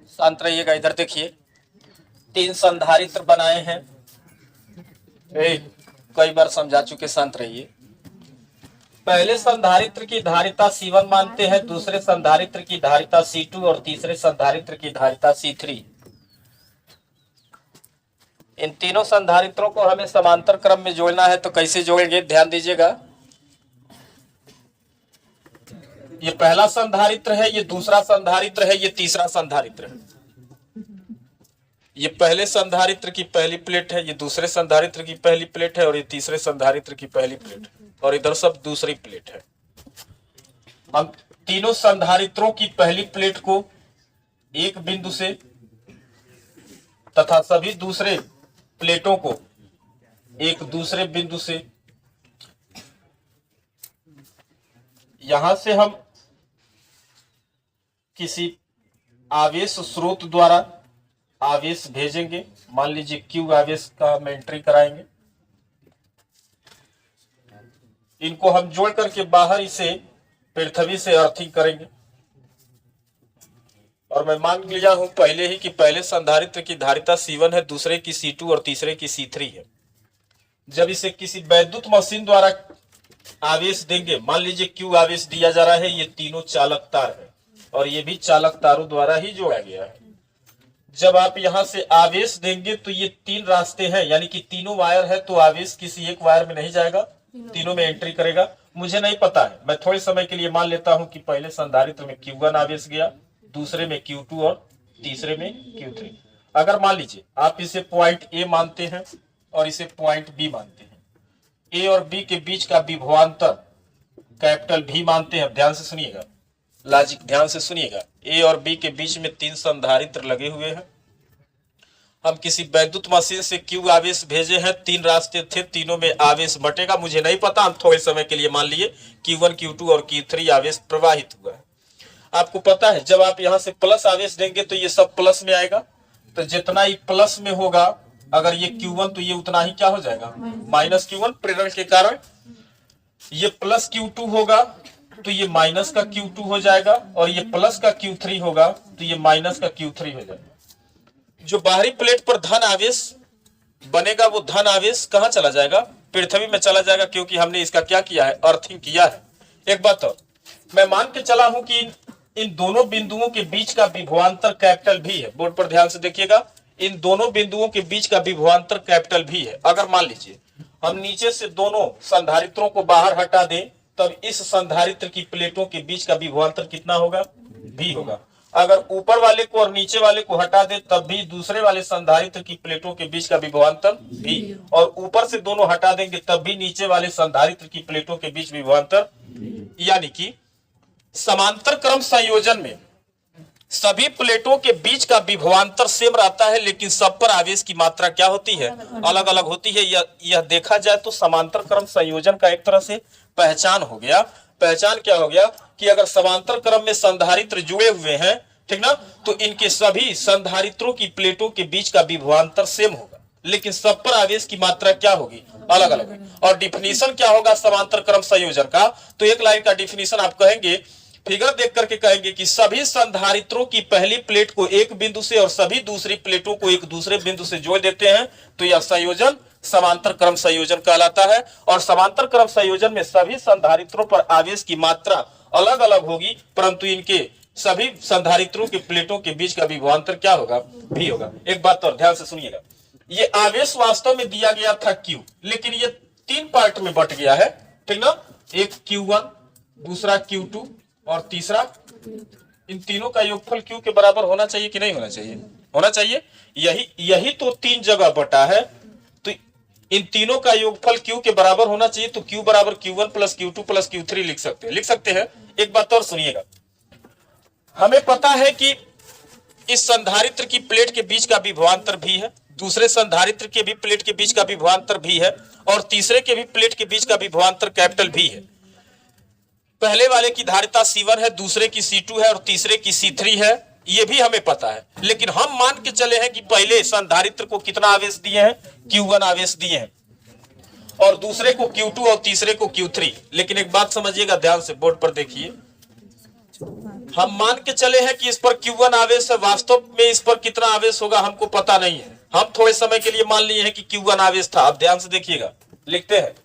शांत रहिएगा। इधर देखिए, 3 संधारित्र बनाए हैं। कई बार समझा चुके, शांत रहिए। पहले संधारित्र की धारिता C1 मानते हैं, दूसरे संधारित्र की धारिता C2 और तीसरे संधारित्र की धारिता C3। इन तीनों संधारित्रों को हमें समांतर क्रम में जोड़ना है, तो कैसे जोड़ेंगे ध्यान दीजिएगा। ये पहला संधारित्र है, ये दूसरा संधारित्र है, ये तीसरा संधारित्र है। ये पहले संधारित्र की पहली प्लेट है, ये दूसरे संधारित्र की पहली प्लेट है, और ये तीसरे संधारित्र की पहली प्लेट है, और इधर सब दूसरी प्लेट है। हम तीनों संधारित्रों की पहली प्लेट को एक बिंदु से तथा सभी दूसरे प्लेटों को एक दूसरे बिंदु से, यहां से हम किसी आवेश स्रोत द्वारा आवेश भेजेंगे। मान लीजिए Q आवेश का हम एंट्री कराएंगे। इनको हम जोड़ करके बाहर इसे पृथ्वी से अर्थिंग करेंगे। और मैं मान लिया हूं पहले ही कि पहले संधारित्र की धारिता C1 है, दूसरे की C2 और तीसरे की C3 है। जब इसे किसी वैद्युत मशीन द्वारा आवेश देंगे, मान लीजिए Q आवेश दिया जा रहा है, ये तीनों चालक तार है और ये भी चालक तारों द्वारा ही जोड़ा गया है। जब आप यहां से आवेश देंगे तो ये 3 रास्ते हैं, यानी कि तीनों वायर है, तो आवेश किसी एक वायर में नहीं जाएगा, तीनों में एंट्री करेगा। मुझे नहीं पता है, मैं थोड़े समय के लिए मान लेता हूं कि पहले संधारित्र में Q1 आवेश गया, दूसरे में Q2 और तीसरे में Q3। अगर मान लीजिए आप इसे पॉइंट A मानते हैं और इसे पॉइंट B मानते हैं, A और B के बीच का विभवांतर कैपिटल V मानते हैं। ध्यान से सुनिएगा, लॉजिक ध्यान से सुनिएगा। A और B के बीच में 3 संधारित्र लगे हुए हैं। हम किसी वैद्युत मशीन से Q आवेश भेजे हैं, 3 रास्ते थे, तीनों में आवेश बटेगा, मुझे नहीं पता। हम थोड़े समय के लिए मान लिए Q1 Q2 और Q3 आवेश प्रवाहित हुआ है। आपको पता है जब आप यहां से प्लस आवेश देंगे तो ये सब प्लस में आएगा, तो जितना ही प्लस में होगा, अगर ये Q1 तो ये उतना ही क्या हो जाएगा, माइनस Q1 प्रेरण के कारण। ये प्लस Q2 होगा तो ये माइनस का Q2 हो जाएगा, और ये प्लस का Q3 होगा तो ये माइनस का Q3 हो जाएगा। जो बाहरी प्लेट पर धन आवेश बनेगा, वो धन आवेश कहां चला जाएगा, पृथ्वी में चला जाएगा, क्योंकि हमने इसका क्या किया है, अर्थिंग किया है। एक बात और, मैं मान के चला हूं कि इन दोनों बिंदुओं के बीच का विभवांतर कैपिटल V है। बोर्ड पर ध्यान से देखिएगा, इन दोनों बिंदुओं के बीच का विभवांतर कैपिटल V है। अगर मान लीजिए हम नीचे से दोनों संधारित्रों को बाहर हटा दें, तब इस संधारित्र की प्लेटों के बीच का विभवांतर कितना होगा, V होगा। अगर ऊपर वाले को और नीचे वाले को हटा दे, तब भी दूसरे वाले संधारित्र की प्लेटों के बीच का विभवांतर V, और ऊपर से दोनों हटा देंगे तब भी नीचे वाले संधारित्र की प्लेटों के बीच विभवांतर। यानी कि समांतर क्रम संयोजन में सभी प्लेटों के बीच का विभवांतर सेम रहता है, लेकिन सब पर आवेश की मात्रा क्या होती है, अलग अलग होती है। यह देखा जाए तो समांतर क्रम संयोजन का एक तरह से पहचान हो गया। पहचान क्या हो गया कि अगर समांतर क्रम में संधारित्र जुड़े हुए हैं, ठीक ना, तो इनके सभी संधारित्रों की प्लेटों के बीच का विभवांतर सेम होगा, लेकिन सब पर आवेश की मात्रा क्या होगी, अलग अलग। और डिफिनीशन क्या होगा समांतर क्रम संयोजन का, तो एक लाइन का डिफिनीशन आप कहेंगे, फिगर देख करके कहेंगे कि सभी संधारित्रों की पहली प्लेट को एक बिंदु से और सभी दूसरी प्लेटों को एक दूसरे बिंदु से जोड़ देते हैं, तो यह संयोजन समांतर क्रम संयोजन कहलाता है। और समांतर क्रम संयोजन में सभी संधारित्रों पर आवेश की मात्रा अलग अलग होगी, परंतु इनके सभी संधारित्रों के प्लेटों के बीच का विभवांतर क्या होगा, V होगा। एक बात और ध्यान से सुनिएगा, ये आवेश वास्तव में दिया गया था Q, लेकिन ये 3 पार्ट में बट गया है, ठीक ना। एक Q1, दूसरा Q2 और तीसरा, इन तीनों का योगफल Q के बराबर होना चाहिए कि नहीं होना चाहिए, होना चाहिए। यही तो 3 जगह बटा है, तो इन तीनों का योगफल Q के बराबर होना चाहिए। तो Q बराबर Q1 plus Q2 plus Q3 लिख सकते हैं। एक बात और सुनिएगा, हमें पता है कि इस संधारित्र की प्लेट के बीच का विभवांतर V है, दूसरे संधारित्र के भी प्लेट के बीच का विभवांतर V है, और तीसरे के भी प्लेट के बीच का विभवांतर कैपिटल V है। पहले वाले की धारिता C1 है, दूसरे की C2 है और तीसरे की C3 है, ये भी हमें पता है। लेकिन हम मान के चले हैं कि पहले संधारित्र को कितना आवेश दिए हैं, Q1 आवेश दिए हैं, और दूसरे को Q2 और तीसरे को Q3। लेकिन एक बात समझिएगा, ध्यान से बोर्ड पर देखिए, हम मान के चले हैं कि इस पर Q1 आवेश है, वास्तव में इस पर कितना आवेश होगा हमको पता नहीं है। हम थोड़े समय के लिए मान लिए हैं कि Q1 आवेश था। अब ध्यान से देखिएगा, लिखते हैं,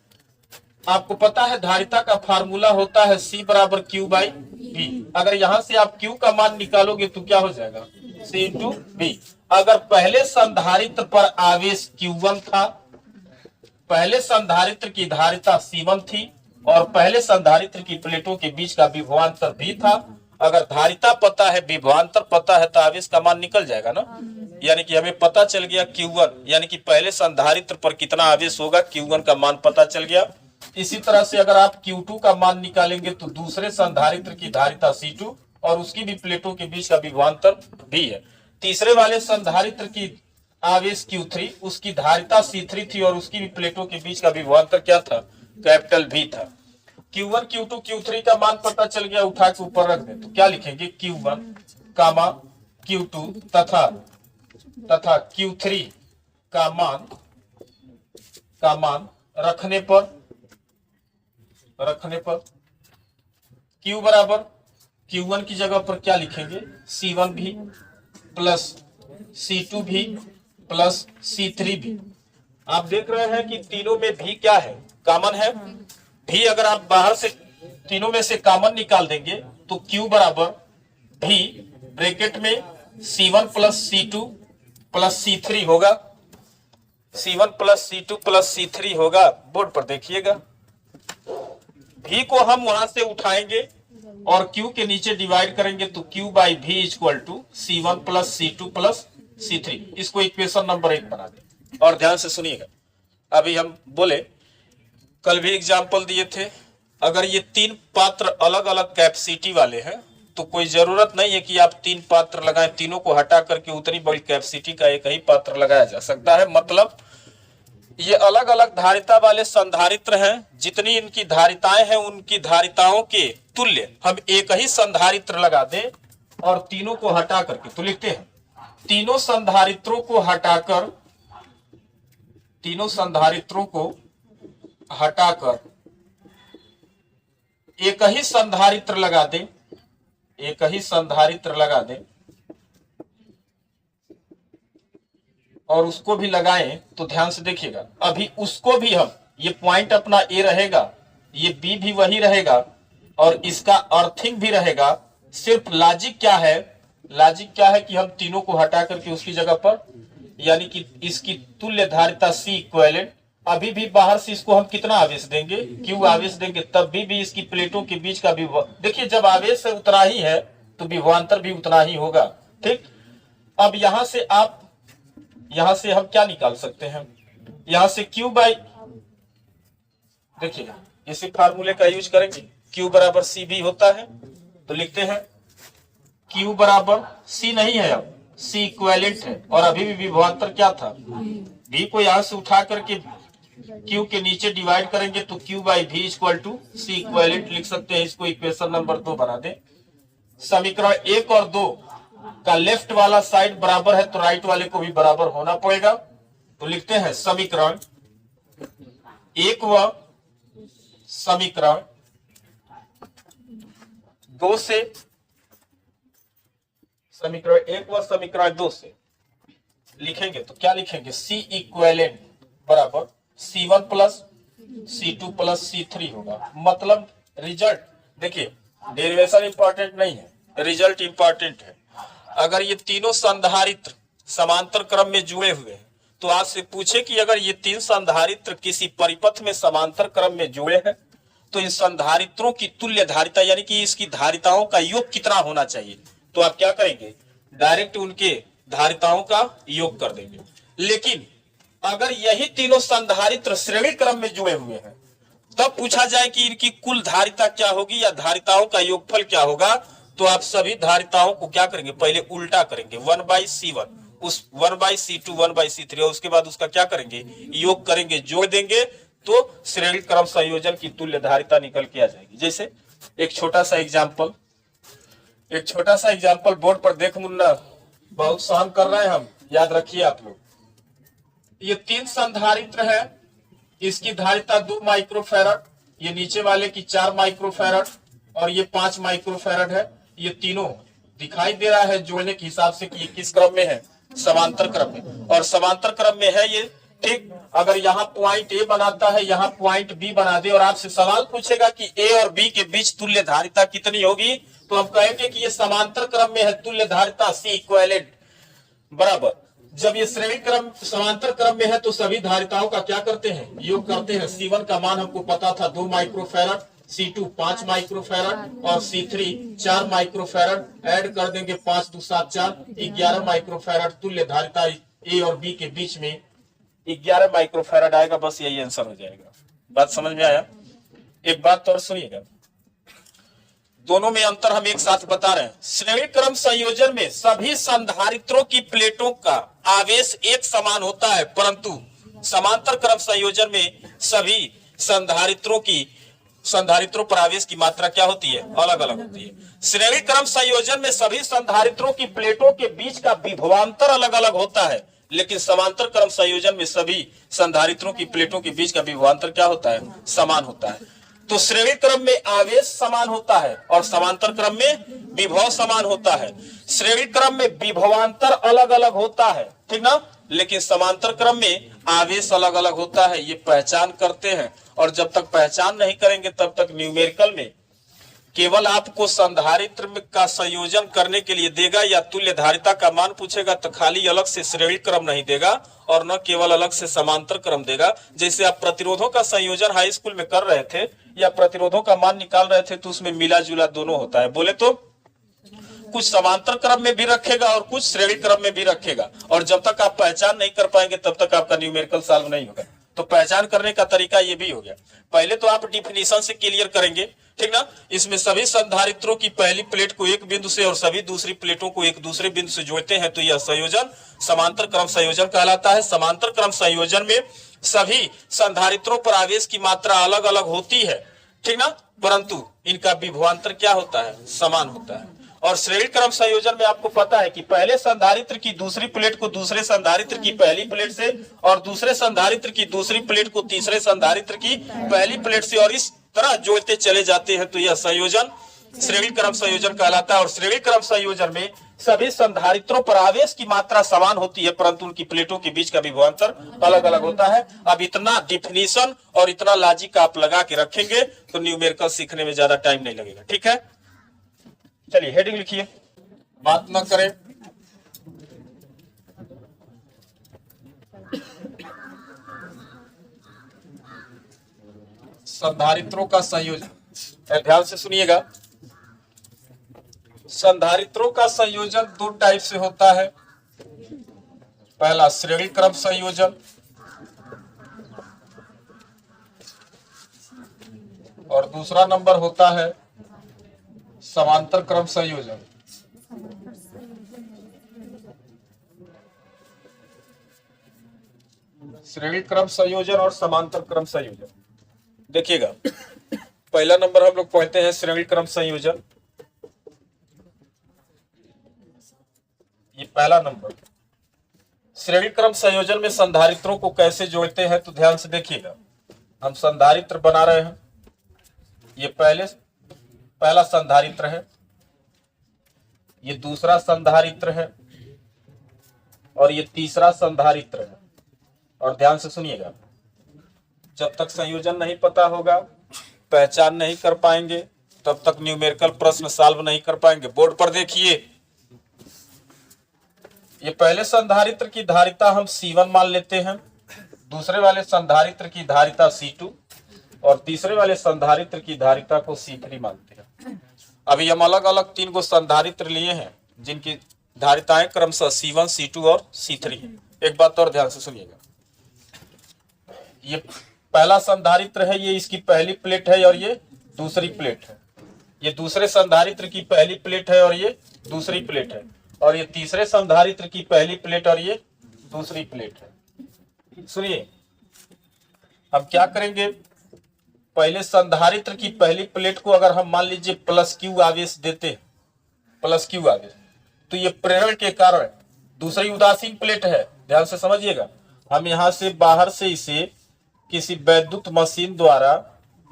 आपको पता है धारिता का फार्मूला होता है C बराबर Q बाई V। अगर यहां से आप Q का मान निकालोगे तो क्या हो जाएगा, C इंटू V। अगर पहले संधारित्र पर आवेश Q1 था, पहले संधारित्र की धारिता C1 थी और पहले संधारित्र की प्लेटों के बीच का विभवांतर V था। अगर धारिता पता है, विभवांतर पता है, तो आवेश का मान निकल जाएगा ना। यानी कि हमें पता चल गया Q1, यानी कि पहले संधारित्र पर कितना आवेश होगा, Q1 का मान पता चल गया। इसी तरह से अगर आप Q2 का मान निकालेंगे तो दूसरे संधारित्र की धारिता C2 और उसकी भी प्लेटों के बीच का विभवांतर V है। तीसरे वाले संधारित्र की आवेश Q3, उसकी धारिता C3 थी और उसकी भी प्लेटों के बीच का विभवांतर क्या था, कैपिटल V था। Q1, Q2, Q3 का मान पता चल गया, उठा के ऊपर रख दें तो क्या लिखेंगे, Q1 कामा Q2 तथा Q3 का मान रखने पर Q बराबर Q1 की जगह पर क्या लिखेंगे, C1 भी प्लस C2 भी प्लस C3 भी। आप देख रहे हैं कि तीनों में भी क्या है, कॉमन है। भी अगर आप बाहर से तीनों में से कॉमन निकाल देंगे तो Q बराबर भी ब्रैकेट में C1 plus C2 plus C3 होगा, C1 plus C2 plus C3 होगा। बोर्ड पर देखिएगा, भी को हम वहां से उठाएंगे और Q के नीचे डिवाइड करेंगे तो Q by V equal to C1 plus C2 plus C3। इसको इक्वेशन नंबर 1 बना दें। और ध्यान से सुनिएगा, अभी हम बोले, कल भी एग्जाम्पल दिए थे, अगर ये 3 पात्र अलग अलग कैपेसिटी वाले हैं तो कोई जरूरत नहीं है कि आप 3 पात्र लगाएं, तीनों को हटा करके उतनी बड़ी कैपेसिटी का एक ही पात्र लगाया जा सकता है। मतलब ये अलग अलग धारिता वाले संधारित्र हैं, जितनी इनकी धारिताएं हैं उनकी धारिताओं के तुल्य हम एक ही संधारित्र लगा दें और तीनों को हटा करके, तो लिखते हैं तीनों संधारित्रों को हटाकर एक ही संधारित्र लगा दें और उसको भी लगाएं तो ध्यान से देखिएगा, अभी उसको भी हम, ये पॉइंट अपना A रहेगा, ये B भी वही रहेगा और इसका अर्थिंग भी रहेगा। सिर्फ लॉजिक क्या है कि हम तीनों को हटा करके उसकी जगह पर, यानी कि इसकी तुल्य धारिता C इक्विवेलेंट, अभी भी बाहर से इसको हम कितना आवेश देंगे, Q आवेश देंगे, तब भी इसकी प्लेटों के बीच का देखिए जब आवेश उतना ही है तो विभवांतर भी उतना ही होगा। ठीक, अब यहां से हम क्या निकाल सकते हैं, यहां से Q बाई, देखिए इसी फार्मूले का यूज करेंगे, Q बराबर C भी होता है तो लिखते हैं Q बराबर C नहीं है, अब C इक्विवेलेंट है और अभी भी विभवांतर क्या था, V को यहां से उठा करके Q के नीचे डिवाइड करेंगे तो Q by V equal to C equivalent लिख सकते हैं। इसको इक्वेशन नंबर 2 बना दें। समीकरण 1 और 2 का लेफ्ट वाला साइड बराबर है तो राइट वाले को भी बराबर होना पड़ेगा, तो लिखते हैं समीकरण 1 व समीकरण 2 से, समीकरण 1 व समीकरण 2 से लिखेंगे तो क्या लिखेंगे, C इक्विवेलेंट बराबर C1 plus C2 plus C3 होगा। मतलब रिजल्ट, देखिए डेरिवेशन इंपॉर्टेंट नहीं है, रिजल्ट इंपॉर्टेंट है। अगर ये तीनों संधारित्र समांतर क्रम में जुड़े हुए हैं तो आपसे पूछे कि अगर ये 3 संधारित्र किसी परिपथ में समांतर क्रम में जुड़े हैं तो इन संधारित्रों की तुल्य धारिता यानी कि इसकी धारिताओं का योग कितना होना चाहिए, तो आप क्या करेंगे, डायरेक्ट उनके धारिताओं का योग कर देंगे। लेकिन अगर यही तीनों संधारित्र श्रेणी क्रम में जुड़े हुए हैं तब पूछा जाए कि इनकी कुल धारिता क्या होगी या धारिताओं का योगफल क्या होगा, तो आप सभी धारिताओं को क्या करेंगे, पहले उल्टा करेंगे, 1/C1 उस 1/C2 1/C3 और उसके बाद उसका क्या करेंगे, योग करेंगे, जोड़ देंगे तो श्रेणी क्रम संयोजन की तुल्य धारिता निकल के आ जाएगी। जैसे एक छोटा सा एग्जाम्पल, बोर्ड पर देख मुन्ना, बहुत सहन कर रहे हैं हम, याद रखिए आप लोग। ये 3 संधारित्र है, इसकी धारिता 2 माइक्रोफैरड, ये नीचे वाले की 4 माइक्रोफैरड और ये 5 माइक्रोफैरड है। ये तीनों दिखाई दे रहा है जोड़ने के हिसाब से कि किस क्रम में है, समांतर क्रम में, और समांतर क्रम में है ये, ठीक। अगर यहाँ पॉइंट ए बनाता है, यहाँ पॉइंट बी बना दे और आपसे सवाल पूछेगा कि ए और बी के बीच तुल्य धारिता कितनी होगी, तो हम कहेंगे कि ये समांतर क्रम में है, तुल्य धारिता सी इक्विवेलेंट बराबर। जब ये श्रेणी क्रम समांतर क्रम में है तो सभी धारिताओं का क्या करते हैं, योग करते हैं। C1 का मान हमको पता था 2 माइक्रोफैरड, C2 5 माइक्रोफैरड और C3 4 माइक्रोफैरड, ऐड कर देंगे 5 2 7 4 11 माइक्रोफैरड। तुल्य धारिता ए और बी के बीच में 11 माइक्रोफैरड आएगा। बस यही आंसर हो जाएगा। बात समझ में आया? एक बात और सुनिएगा, दोनों में अंतर हम एक साथ बता रहे हैं। श्रेणी क्रम संयोजन में सभी संधारित्रों की प्लेटों का आवेश एक समान होता है, परंतु समांतर क्रम संयोजन में सभी संधारित्रों पर आवेश की मात्रा क्या होती है, अलग अलग होती है। श्रेणी क्रम संयोजन में सभी संधारित्रों की प्लेटों के बीच का विभवांतर अलग अलग होता है, लेकिन समांतर क्रम संयोजन में सभी संधारित्रों की प्लेटों के बीच का विभवांतर क्या होता है, समान होता है। तो श्रेणी क्रम में आवेश समान होता है और समांतर क्रम में विभव समान होता है। श्रेणी क्रम में विभवांतर अलग अलग होता है, ठीक ना, लेकिन समांतर क्रम में आवेश अलग अलग होता है। ये पहचान करते हैं, और जब तक पहचान नहीं करेंगे तब तक न्यूमेरिकल में केवल आपको संधारित्र का संयोजन करने के लिए देगा या तुल्य धारिता का मान पूछेगा तो खाली अलग से श्रेणी क्रम नहीं देगा और न केवल अलग से समांतर क्रम देगा। जैसे आप प्रतिरोधों का संयोजन हाई स्कूल में कर रहे थे या प्रतिरोधों का मान निकाल रहे थे तो उसमें मिला जुला दोनों होता है। बोले तो कुछ समांतर क्रम में भी रखेगा और कुछ श्रेणी क्रम में भी रखेगा, और जब तक आप पहचान नहीं कर पाएंगे तब तक आपका न्यूमेरिकल सॉल्व नहीं होगा। तो पहचान करने का तरीका ये भी हो गया। पहले तो आप डिफिनीशन से क्लियर करेंगे, ठीक ना। इसमें सभी संधारित्रों की पहली प्लेट को एक बिंदु से और सभी दूसरी प्लेटों को एक दूसरे बिंदु से जोड़ते हैं तो यह संयोजन समांतर क्रम संयोजन कहलाता है। समांतर क्रम संयोजन में सभी संधारित्रों पर आवेश की मात्रा अलग अलग होती है, ठीक ना, परंतु इनका विभवांतर क्या होता है, समान होता है। और श्रेणी क्रम संयोजन में आपको पता है कि पहले संधारित्र की दूसरी प्लेट को दूसरे संधारित्र की पहली प्लेट से और दूसरे संधारित्र की दूसरी प्लेट को तीसरे संधारित्र की पहली प्लेट से और इस तरह जोड़ते चले जाते हैं तो यह संयोजन श्रेणी क्रम संयोजन कहलाता है। और श्रेणी क्रम संयोजन में सभी संधारित्रों पर आवेश की मात्रा समान होती है, परंतु उनकी प्लेटों के बीच का विभवांतर अलग अलग होता है। अब इतना डिफिनीशन और इतना लॉजिक आप लगा के रखेंगे तो न्यूमेरिकल सीखने में ज्यादा टाइम नहीं लगेगा, ठीक है। चलिए हेडिंग लिखिए, बात न करें। संधारित्रों का संयोजन, ध्यान से सुनिएगा। संधारित्रों का संयोजन 2 टाइप से होता है। पहला श्रेणी क्रम संयोजन और दूसरा नंबर होता है समांतर क्रम संयोजन। श्रेणी क्रम संयोजन और समांतर क्रम संयोजन। देखिएगा, पहला नंबर हम लोग पढ़ते हैं श्रेणी क्रम संयोजन। ये पहला नंबर। श्रेणी क्रम संयोजन में संधारित्रों को कैसे जोड़ते हैं तो ध्यान से देखिएगा। हम संधारित्र बना रहे हैं, ये पहला संधारित्र है, ये दूसरा संधारित्र है और ये तीसरा संधारित्र है। और ध्यान से सुनिएगा, जब तक संयोजन नहीं पता होगा, पहचान नहीं कर पाएंगे, तब तक न्यूमेरिकल प्रश्न सॉल्व नहीं कर पाएंगे। बोर्ड पर देखिए, ये पहले संधारित्र की धारिता हम C1 मान लेते हैं, दूसरे वाले संधारित्र की धारिता C2 और तीसरे वाले संधारित्र की धारिता को C3 मानते हैं। अभी हम अलग अलग 3 गो संधारित्र लिए हैं जिनकी धारिताएं क्रमशः C1, C2 और C3 है। एक बात और ध्यान से सुनिएगा, ये पहला संधारित्र है, ये इसकी पहली प्लेट है और ये दूसरी प्लेट है। ये दूसरे संधारित्र की पहली प्लेट है और ये दूसरी प्लेट है। और ये तीसरे संधारित्र की पहली प्लेट और ये दूसरी प्लेट है। सुनिए, हम क्या करेंगे, पहले संधारित्र की पहली प्लेट को अगर हम मान लीजिए प्लस क्यू आवेश देते हैं, प्लस क्यू आवेश, तो ये प्रेरण के कारण दूसरी उदासीन प्लेट है, ध्यान से समझिएगा। हम यहां से बाहर से इसे किसी वैद्युत मशीन द्वारा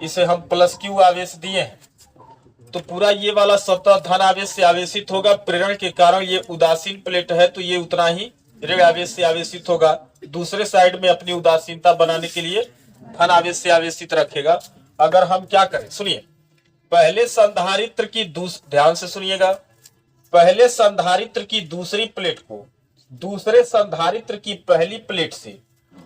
इसे हम प्लस क्यू आवेश दिए हैं, तो पूरा ये वाला सतह धन आवेश से आवेशित होगा। प्रेरण के कारण ये उदासीन प्लेट है तो ये उतना ही ऋण आवेश से आवेशित होगा। दूसरे साइड में अपनी उदासीनता बनाने के लिए धन आवेश से आवेशित रखेगा। अगर हम क्या करें, सुनिए, पहले संधारित्र की ध्यान से सुनिएगा, पहले संधारित्र की दूसरी प्लेट को दूसरे संधारित्र की पहली प्लेट से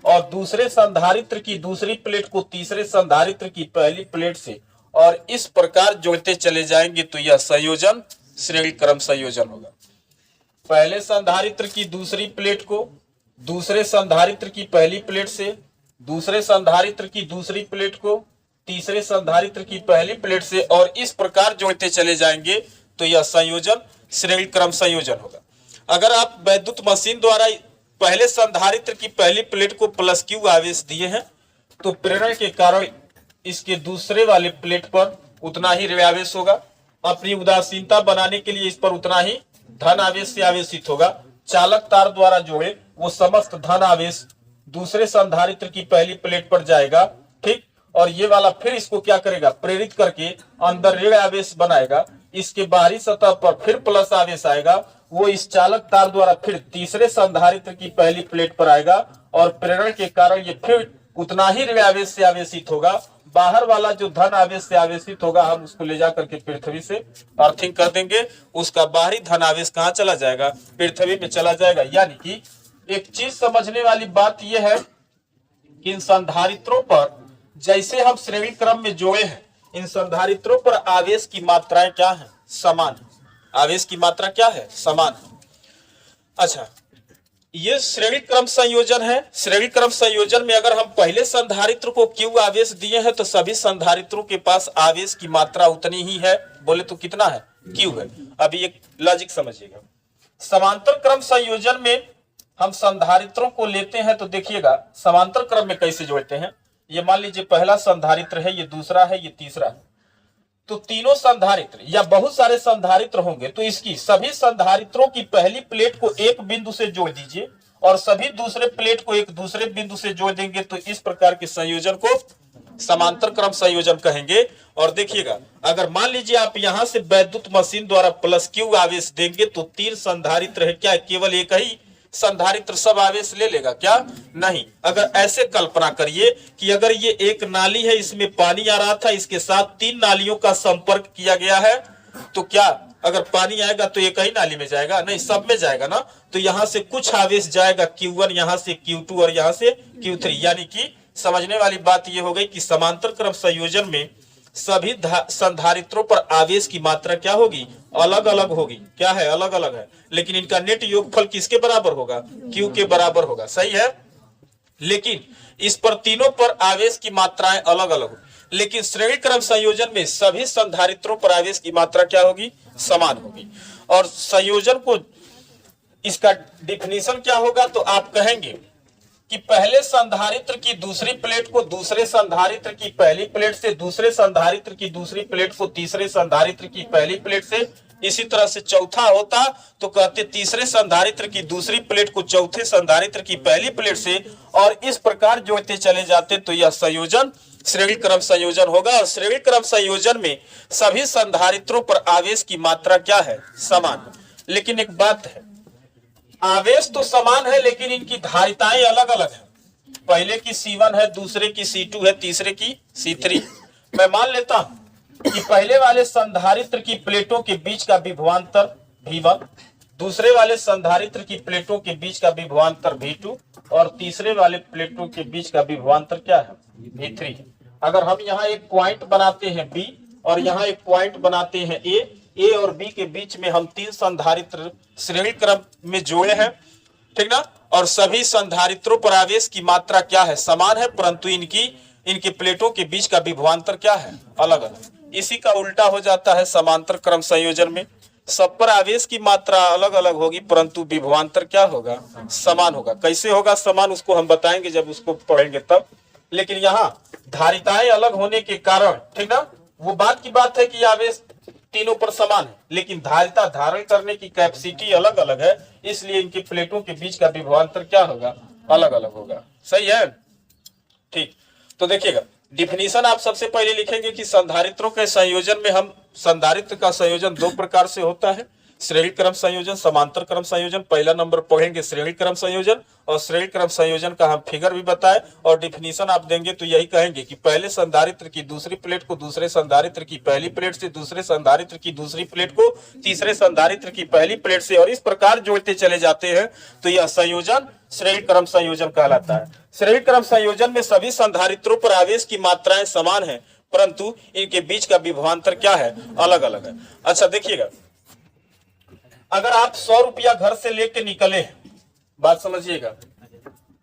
और दूसरे संधारित्र की दूसरी प्लेट को तीसरे संधारित्र की पहली प्लेट से और इस प्रकार जोड़ते चले जाएंगे तो यह संयोजन श्रेणी क्रम संयोजन होगा। पहले संधारित्र की दूसरी प्लेट को दूसरे संधारित्र की पहली प्लेट से, दूसरे संधारित्र की दूसरी प्लेट को तीसरे संधारित्र की पहली प्लेट से और इस प्रकार जोड़ते चले जाएंगे तो यह संयोजन श्रेणी क्रम संयोजन होगा। अगर आप वैद्युत मशीन द्वारा पहले संधारित्र की पहली प्लेट को प्लस क्यू आवेश दिए हैं तो प्रेरण के कारण इसके दूसरे वाले प्लेट पर उतना ही ऋण आवेश होगा। अपनी उदासीनता बनाने के लिए इस पर उतना ही धन आवेश से आवेशित होगा। चालक तार द्वारा जोड़े वो समस्त धन आवेश दूसरे संधारित्र की पहली प्लेट पर जाएगा, ठीक, और ये वाला फिर इसको क्या करेगा, प्रेरित करके अंदर ऋण आवेश बनाएगा। इसके बाहरी सतह पर फिर प्लस आवेश आएगा, वो इस चालक तार द्वारा फिर तीसरे संधारित्र की पहली प्लेट पर आएगा और प्रेरण के कारण ये फिर उतना ही ऋण आवेश से आवेशित होगा। बाहर वाला जो धन आवेश से आवेशित होगा हम उसको ले जाकर के पृथ्वी से अर्थिंग कर देंगे, उसका बाहरी धन आवेश कहाँ चला जाएगा, पृथ्वी में चला जाएगा। यानी कि एक चीज समझने वाली बात यह है कि इन संधारित्रों पर जैसे हम श्रेणी क्रम में जोड़े हैं, इन संधारित्रों पर आवेश की मात्राएं क्या है, समान है। आवेश की मात्रा क्या है, समान है। अच्छा, ये श्रेणी क्रम संयोजन है। श्रेणी क्रम संयोजन में अगर हम पहले संधारित्र को क्यू आवेश दिए हैं तो सभी संधारित्रों के पास आवेश की मात्रा उतनी ही है। बोले तो कितना है, क्यू है। अभी एक लॉजिक समझिएगा। समांतर क्रम संयोजन में हम संधारित्रों को लेते हैं तो देखिएगा समांतर क्रम में कैसे जोड़ते हैं। ये मान लीजिए पहला संधारित्र है, ये दूसरा है, ये तीसरा है, तो तीनों संधारित्र या बहुत सारे संधारित्र होंगे तो इसकी सभी संधारित्रों की पहली प्लेट को एक बिंदु से जोड़ दीजिए और सभी दूसरे प्लेट को एक दूसरे बिंदु से जोड़ देंगे तो इस प्रकार के संयोजन को समांतर क्रम संयोजन कहेंगे। और देखिएगा अगर मान लीजिए आप यहां से वैद्युत मशीन द्वारा प्लस क्यू आवेश देंगे तो तीन संधारित्र है, क्या केवल एक ही संधारित्र सब आवेश ले लेगा, क्या नहीं। अगर ऐसे कल्पना करिए कि अगर ये एक नाली है, इसमें पानी आ रहा था, इसके साथ तीन नालियों का संपर्क किया गया है, तो क्या अगर पानी आएगा तो एक ही नाली में जाएगा, नहीं सब में जाएगा ना। तो यहां से कुछ आवेश जाएगा Q1, यहां से Q2 और यहां से Q3। यानी कि समझने वाली बात यह हो गई कि समांतर क्रम संयोजन में सभी संधारित्रों पर आवेश की मात्रा क्या होगी, अलग अलग होगी। क्या है, अलग अलग है, लेकिन इनका नेट योगफल किसके बराबर होगा, क्यू के बराबर होगा, सही है। लेकिन इस पर तीनों पर आवेश की मात्राएं अलग अलग होगी, लेकिन श्रेणी क्रम संयोजन में सभी संधारित्रों पर आवेश की मात्रा क्या होगी, समान होगी। और संयोजन को इसका डिफिनीशन क्या होगा, तो आप कहेंगे कि पहले संधारित्र की दूसरी प्लेट को दूसरे संधारित्र की पहली प्लेट से, दूसरे संधारित्र की दूसरी प्लेट को तीसरे संधारित्र की पहली प्लेट से, इसी तरह से चौथा होता तो कहते तीसरे संधारित्र की दूसरी प्लेट को चौथे संधारित्र की पहली प्लेट से और इस प्रकार जोड़ते चले जाते तो यह संयोजन श्रेणी क्रम संयोजन होगा। और श्रेणी क्रम संयोजन में सभी संधारित्रों पर आवेश की मात्रा क्या है, समान। लेकिन एक बात है, आवेश तो समान है लेकिन इनकी धारिताएं अलग अलग हैं। पहले की C1 है, दूसरे की C2 है, तीसरे की C3। मैं मान लेता हूं कि पहले वाले संधारित्र की प्लेटों के बीच का विभवांतर V1, दूसरे वाले संधारित्र की प्लेटों के बीच का विभवांतर V2 और तीसरे वाले प्लेटों के बीच का विभवांतर क्या है, V3 है। अगर हम यहाँ एक पॉइंट बनाते हैं B और यहाँ एक पॉइंट बनाते हैं A और B के बीच में हम तीन संधारित्र श्रेणी क्रम में जोड़े हैं, ठीक ना। और सभी संधारित्रों पर आवेश की मात्रा क्या है, समान है, परंतु इनके प्लेटों के बीच का विभवांतर क्या है, अलग अलग। इसी का उल्टा हो जाता है समांतर क्रम संयोजन में, सब पर आवेश की मात्रा अलग अलग होगी परंतु विभवांतर क्या होगा, समान होगा। कैसे होगा समान, उसको हम बताएंगे जब उसको पढ़ेंगे तब। लेकिन यहाँ धारिताएं अलग होने के कारण, ठीक ना, वो बात की बात है कि आवेश तीनों पर समान है, लेकिन धारिता धारण करने की कैपेसिटी अलग अलग है, इसलिए इनकी प्लेटों के बीच का विभवांतर क्या होगा, अलग अलग होगा। सही है, ठीक। तो देखिएगा, डिफिनीशन आप सबसे पहले लिखेंगे कि संधारित्रों के संयोजन में हम संधारित्र का संयोजन दो प्रकार से होता है, श्रेणी क्रम संयोजन, समांतर क्रम संयोजन। पहला नंबर पढ़ेंगे श्रेणी क्रम संयोजन, और श्रेणी क्रम संयोजन का हम फिगर भी बताए, और डिफिनीशन आप देंगे तो यही कहेंगे कि पहले संधारित्र की दूसरी प्लेट को दूसरे संधारित्र की पहली प्लेट से, दूसरे संधारित्र की दूसरी प्लेट को तीसरे संधारित्र की पहली प्लेट से, और इस प्रकार जोड़ते चले जाते हैं, तो यह संयोजन श्रेणी क्रम संयोजन कहलाता है। श्रेणी क्रम संयोजन में सभी संधारित्रों पर आवेश की मात्राएं समान है, परंतु इनके बीच का विभवांतर क्या है, अलग अलग है। अच्छा देखिएगा, अगर आप 100 रुपया घर से लेके निकले, बात समझिएगा,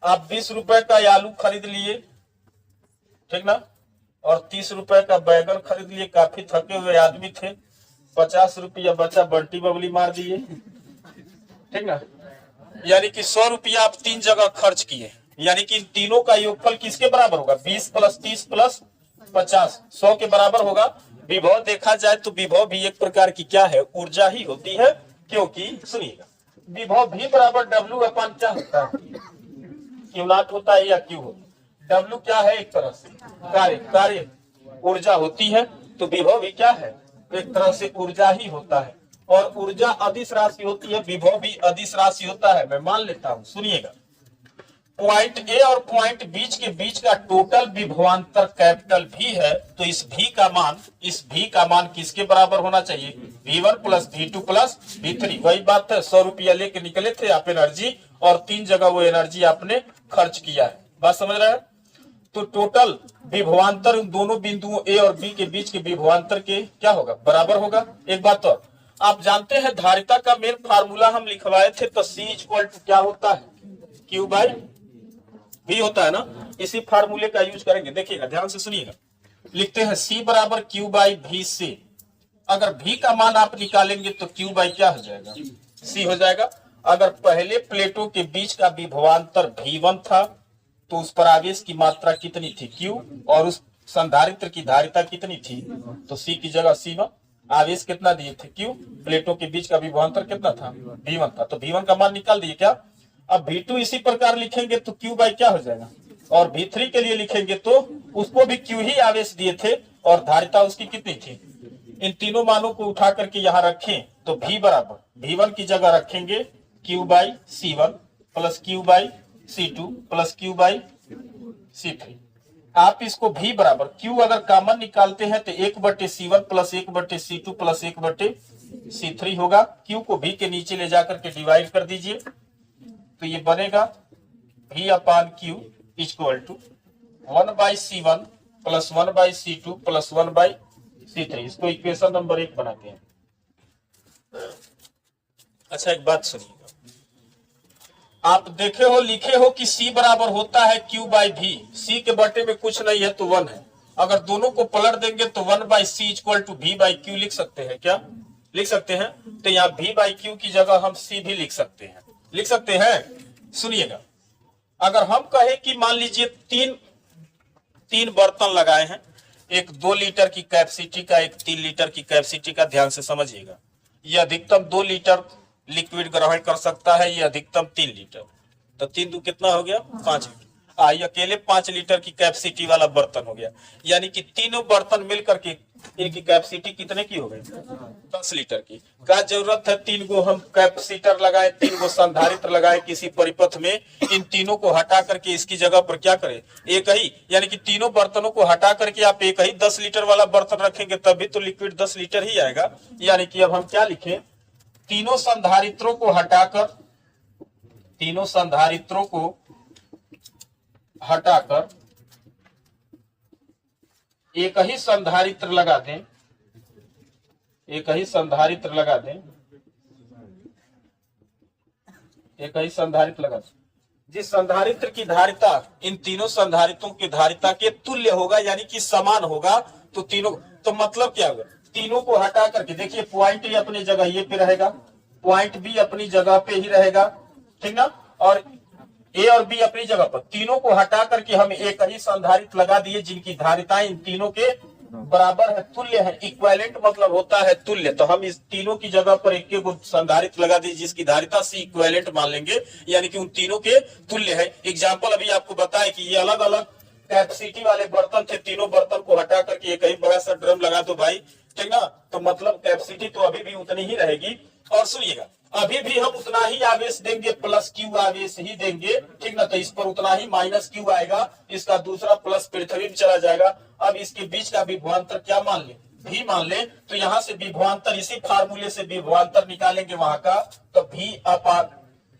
आप 20 रुपए का आलू खरीद लिए, ठीक ना, और 30 रुपए का बैगन खरीद लिए, काफी थके हुए आदमी थे, 50 रुपया बचा, बंटी बबली मार दिए, ठीक ना, यानी कि 100 रुपया आप 3 जगह खर्च किए, यानी कि इन तीनों का योगफल किसके बराबर होगा, 20 + 30 + 50, 100 के बराबर होगा। विभव देखा जाए तो विभव भी एक प्रकार की क्या है, ऊर्जा ही होती है, क्योंकि सुनिएगा, विभव भी बराबर W/, क्या होता है, क्यू नॉट होता है या क्यू होता है। W क्या है, एक तरह से कार्य ऊर्जा होती है, तो विभव भी क्या है, एक तरह से ऊर्जा ही होता है, और ऊर्जा अदिश राशि होती है, विभव भी अदिश राशि होता है, मैं मान लेता हूं। सुनिएगा, पॉइंट ए और पॉइंट बीच के बीच का टोटल विभवांतर कैपिटल भी है, तो इस भी का मान किसके बराबर होना चाहिए, V1 + V2 + V3। वही बात है, 100 रुपया लेके निकले थे आप एनर्जी, और 3 जगह वो एनर्जी आपने खर्च किया है, बात समझ रहे हैं। तो टोटल विभवांतर उन दोनों बिंदुओं ए और बी के बीच के विभवांतर के क्या होगा, बराबर होगा। एक बात तो आप जानते हैं, धारिता का मेन फार्मूला हम लिखवाए थे, तो C = क्या होता है, Q/V होता है ना, इसी फार्मूले का यूज करेंगे। देखिएगा, ध्यान से सुनिएगा, लिखते हैं C = Q/V से, अगर V का मान आप निकालेंगे तो Q/ क्या हो जाएगा, C हो जाएगा। अगर पहले प्लेटों के बीच का विभवांतर V1 था, तो उस पर आवेश की मात्रा कितनी थी, Q, और उस संधारित्र की धारिता कितनी थी, तो C की जगह C1। आवेश कितना दिए थे, Q, प्लेटों के बीच का विभवांतर कितना था, V1 था, तो V1 का मान निकाल दिए क्या। अब V2 इसी प्रकार लिखेंगे तो Q/ क्या हो जाएगा, और V3 के लिए लिखेंगे तो उसको भी Q ही आवेश दिए थे, और धारिता उसकी कितनी थी। इन तीनों मानों को उठा करके यहाँ रखें, तो V बराबर V1 की जगह रखेंगे Q/C1 + Q/C2 + Q/C3। आप इसको V बराबर Q अगर कॉमन निकालते हैं तो 1/C1 + 1/C2 + 1/C3 होगा। Q को V के नीचे ले जाकर के डिवाइड कर दीजिए, तो ये बनेगा V/Q = 1/C1 + 1/C2 + 1/C3। इसको इक्वेशन नंबर 1 बनाते हैं। अच्छा एक बात सुनिएगा, आप देखे हो, लिखे हो कि C बराबर होता है Q/V, C के बटे में कुछ नहीं है तो 1 है। अगर दोनों को पलट देंगे तो 1/C = V/Q लिख सकते हैं, क्या लिख सकते हैं, तो यहाँ V/Q की जगह हम C भी लिख सकते हैं। सुनिएगा, अगर हम कहें कि मान लीजिए तीन बर्तन लगाए हैं, एक 2 लीटर की कैपेसिटी का, एक 3 लीटर की कैपेसिटी का, ध्यान से समझिएगा, यह अधिकतम 2 लीटर लिक्विड ग्रहण कर सकता है, ये अधिकतम 3 लीटर, तो 3 दूनी कितना हो गया, 5 लीटर। ये अकेले 5 लीटर की कैपेसिटी वाला बर्तन हो गया, यानी कि तीनों बर्तन मिलकर के इनकी कैपेसिटी कितने की हो गई, 10 लीटर की। क्या जरूरत है 3 गो हम कैपेसिटर लगाए, 3 गो संधारित्र लगाए किसी परिपथ में, इन तीनों को हटा करके इसकी जगह पर क्या करें, एक ही, यानी कि तीनों बर्तनों को हटा करके आप एक ही 10 लीटर वाला बर्तन रखेंगे, तभी तो लिक्विड 10 लीटर ही आएगा। यानी कि अब हम क्या लिखें, तीनों संधारित्रों को हटाकर एक ही संधारित्र लगा दें, जिस संधारित्र की धारिता इन तीनों संधारित्रों की धारिता के तुल्य होगा, यानी कि समान होगा, तो तीनों, तो मतलब क्या होगा, तीनों को हटा करके देखिए, पॉइंट ए अपनी जगह ये पे रहेगा, पॉइंट बी अपनी जगह पे ही रहेगा, ठीक ना, और ए और बी अपनी जगह पर, तीनों को हटा करके हम एक ही संधारित्र लगा दिए जिनकी धारिताएं इन तीनों के बराबर है, तुल्य है। इक्विवेलेंट मतलब होता है तुल्य, तो हम इस तीनों की जगह पर एक को संधारित्र लगा दी जिसकी धारिता सी इक्विवेलेंट मान लेंगे, यानी कि उन तीनों के तुल्य है। एग्जाम्पल अभी आपको बताया कि ये अलग अलग कैपेसिटी वाले बर्तन थे, तीनों बर्तन को हटा करके एक ही बड़ा सा ड्रम लगा दो भाई, ठीक ना, तो मतलब कैपेसिटी तो अभी भी उतनी ही रहेगी। और सुनिएगा, अभी भी हम उतना ही आवेश देंगे, प्लस क्यू आवेश ही देंगे, ठीक ना, तो इस पर उतना ही माइनस क्यू आएगा, इसका दूसरा प्लस पृथ्वी में चला जाएगा। अब इसके बीच का विभवांतर क्या मान ले, भी मान ले, तो यहाँ से विभवांतर इसी फार्मूले से विभवांतर निकालेंगे वहां का, तो भी अपार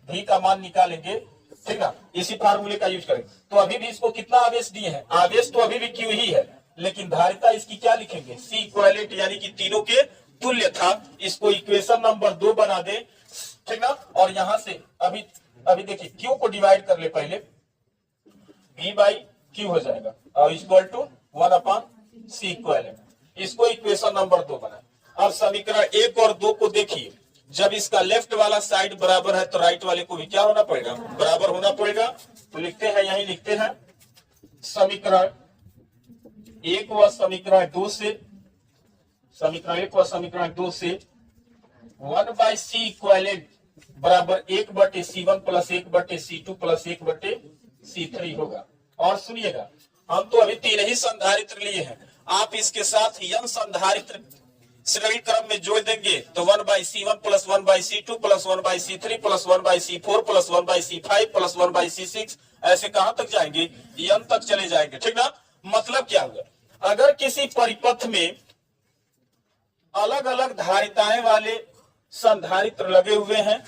भी का मान निकालेंगे, ठीक ना, इसी फार्मूले का यूज करेंगे। तो अभी भी इसको कितना आवेश दिए हैं, आवेश तो अभी भी क्यू ही है, लेकिन धारिता इसकी क्या लिखेंगे, सी इक्विवेलेंट, यानी कि तीनों के तुल्य था। इसको इक्वेशन नंबर 2 बना दे, ठीक ना, और यहां से अभी देखिए क्यू को डिवाइड कर ले पहले, v बाई क्यू हो जाएगा और इक्वल टू 1/c इक्विवेलेंट। इसको इक्वेशन नंबर 2 बना। अब समीकरण 1 और 2 को देखिए, जब इसका लेफ्ट वाला साइड बराबर है तो राइट वाले को भी क्या होना पड़ेगा, बराबर होना पड़ेगा। तो लिखते हैं, यही लिखते हैं, समीकरण 1 व समीकरण 2 से, समीकरण 1 व समीकरण 2 से 1/c इक्विवेलेंट बराबर 1/c1 plus 1/c2 plus 1/c3 होगा। और सुनिएगा, हम तो अभी 3 ही संधारित्र लिए हैं, आप इसके साथ n संधारित्र श्रेणी क्रम में जोड़ देंगे तो 1/c1 plus 1/c2 plus 1/c3 plus 1/c4 plus 1/c5 plus 1/c6, ऐसे कहां तक जाएंगे, n तक चले जाएंगे, ठीक ना। मतलब क्या होगा, अगर किसी परिपथ में अलग अलग धारिताएं वाले संधारित्र लगे हुए हैं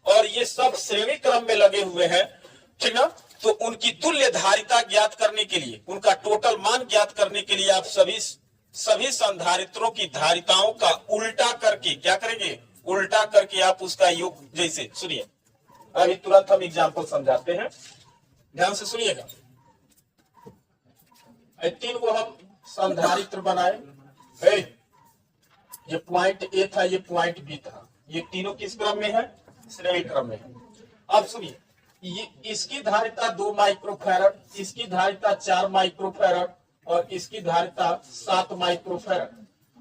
और ये सब श्रेणी क्रम में लगे हुए हैं, ठीक ना, तो उनकी तुल्य धारिता ज्ञात करने के लिए, उनका टोटल मान ज्ञात करने के लिए आप सभी संधारित्रों की धारिताओं का उल्टा करके क्या करेंगे, उल्टा करके आप उसका योग, जैसे सुनिए, अभी तुरंत हम एग्जाम्पल समझाते हैं, ध्यान से सुनिएगा। 3 को हम संधारित्र बनाए, ये पॉइंट ए था, ये पॉइंट बी था, ये तीनों किस क्रम में है, श्रेणी क्रम में है। अब सुनिए, ये इसकी धारिता 2 माइक्रोफैरड, इसकी धारिता 4 माइक्रोफैरड और इसकी धारिता 7 माइक्रोफैरड।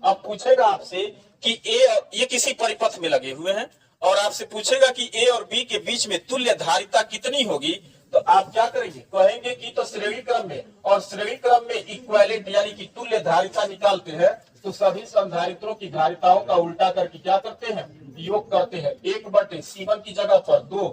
अब पूछेगा आपसे कि ये किसी परिपथ में लगे हुए हैं और आपसे पूछेगा कि ए और बी के बीच में तुल्य धारिता कितनी होगी, तो आप क्या करेंगे, कहेंगे कि तो श्रेणी क्रम में, और श्रेणी क्रम में इक्विवेलेंट यानी कि तुल्य धारिता निकालते हैं, तो सभी संधारित्रों की धारिताओं का उल्टा करके क्या करते हैं, योग करते हैं। 1/c1 की जगह पर 2,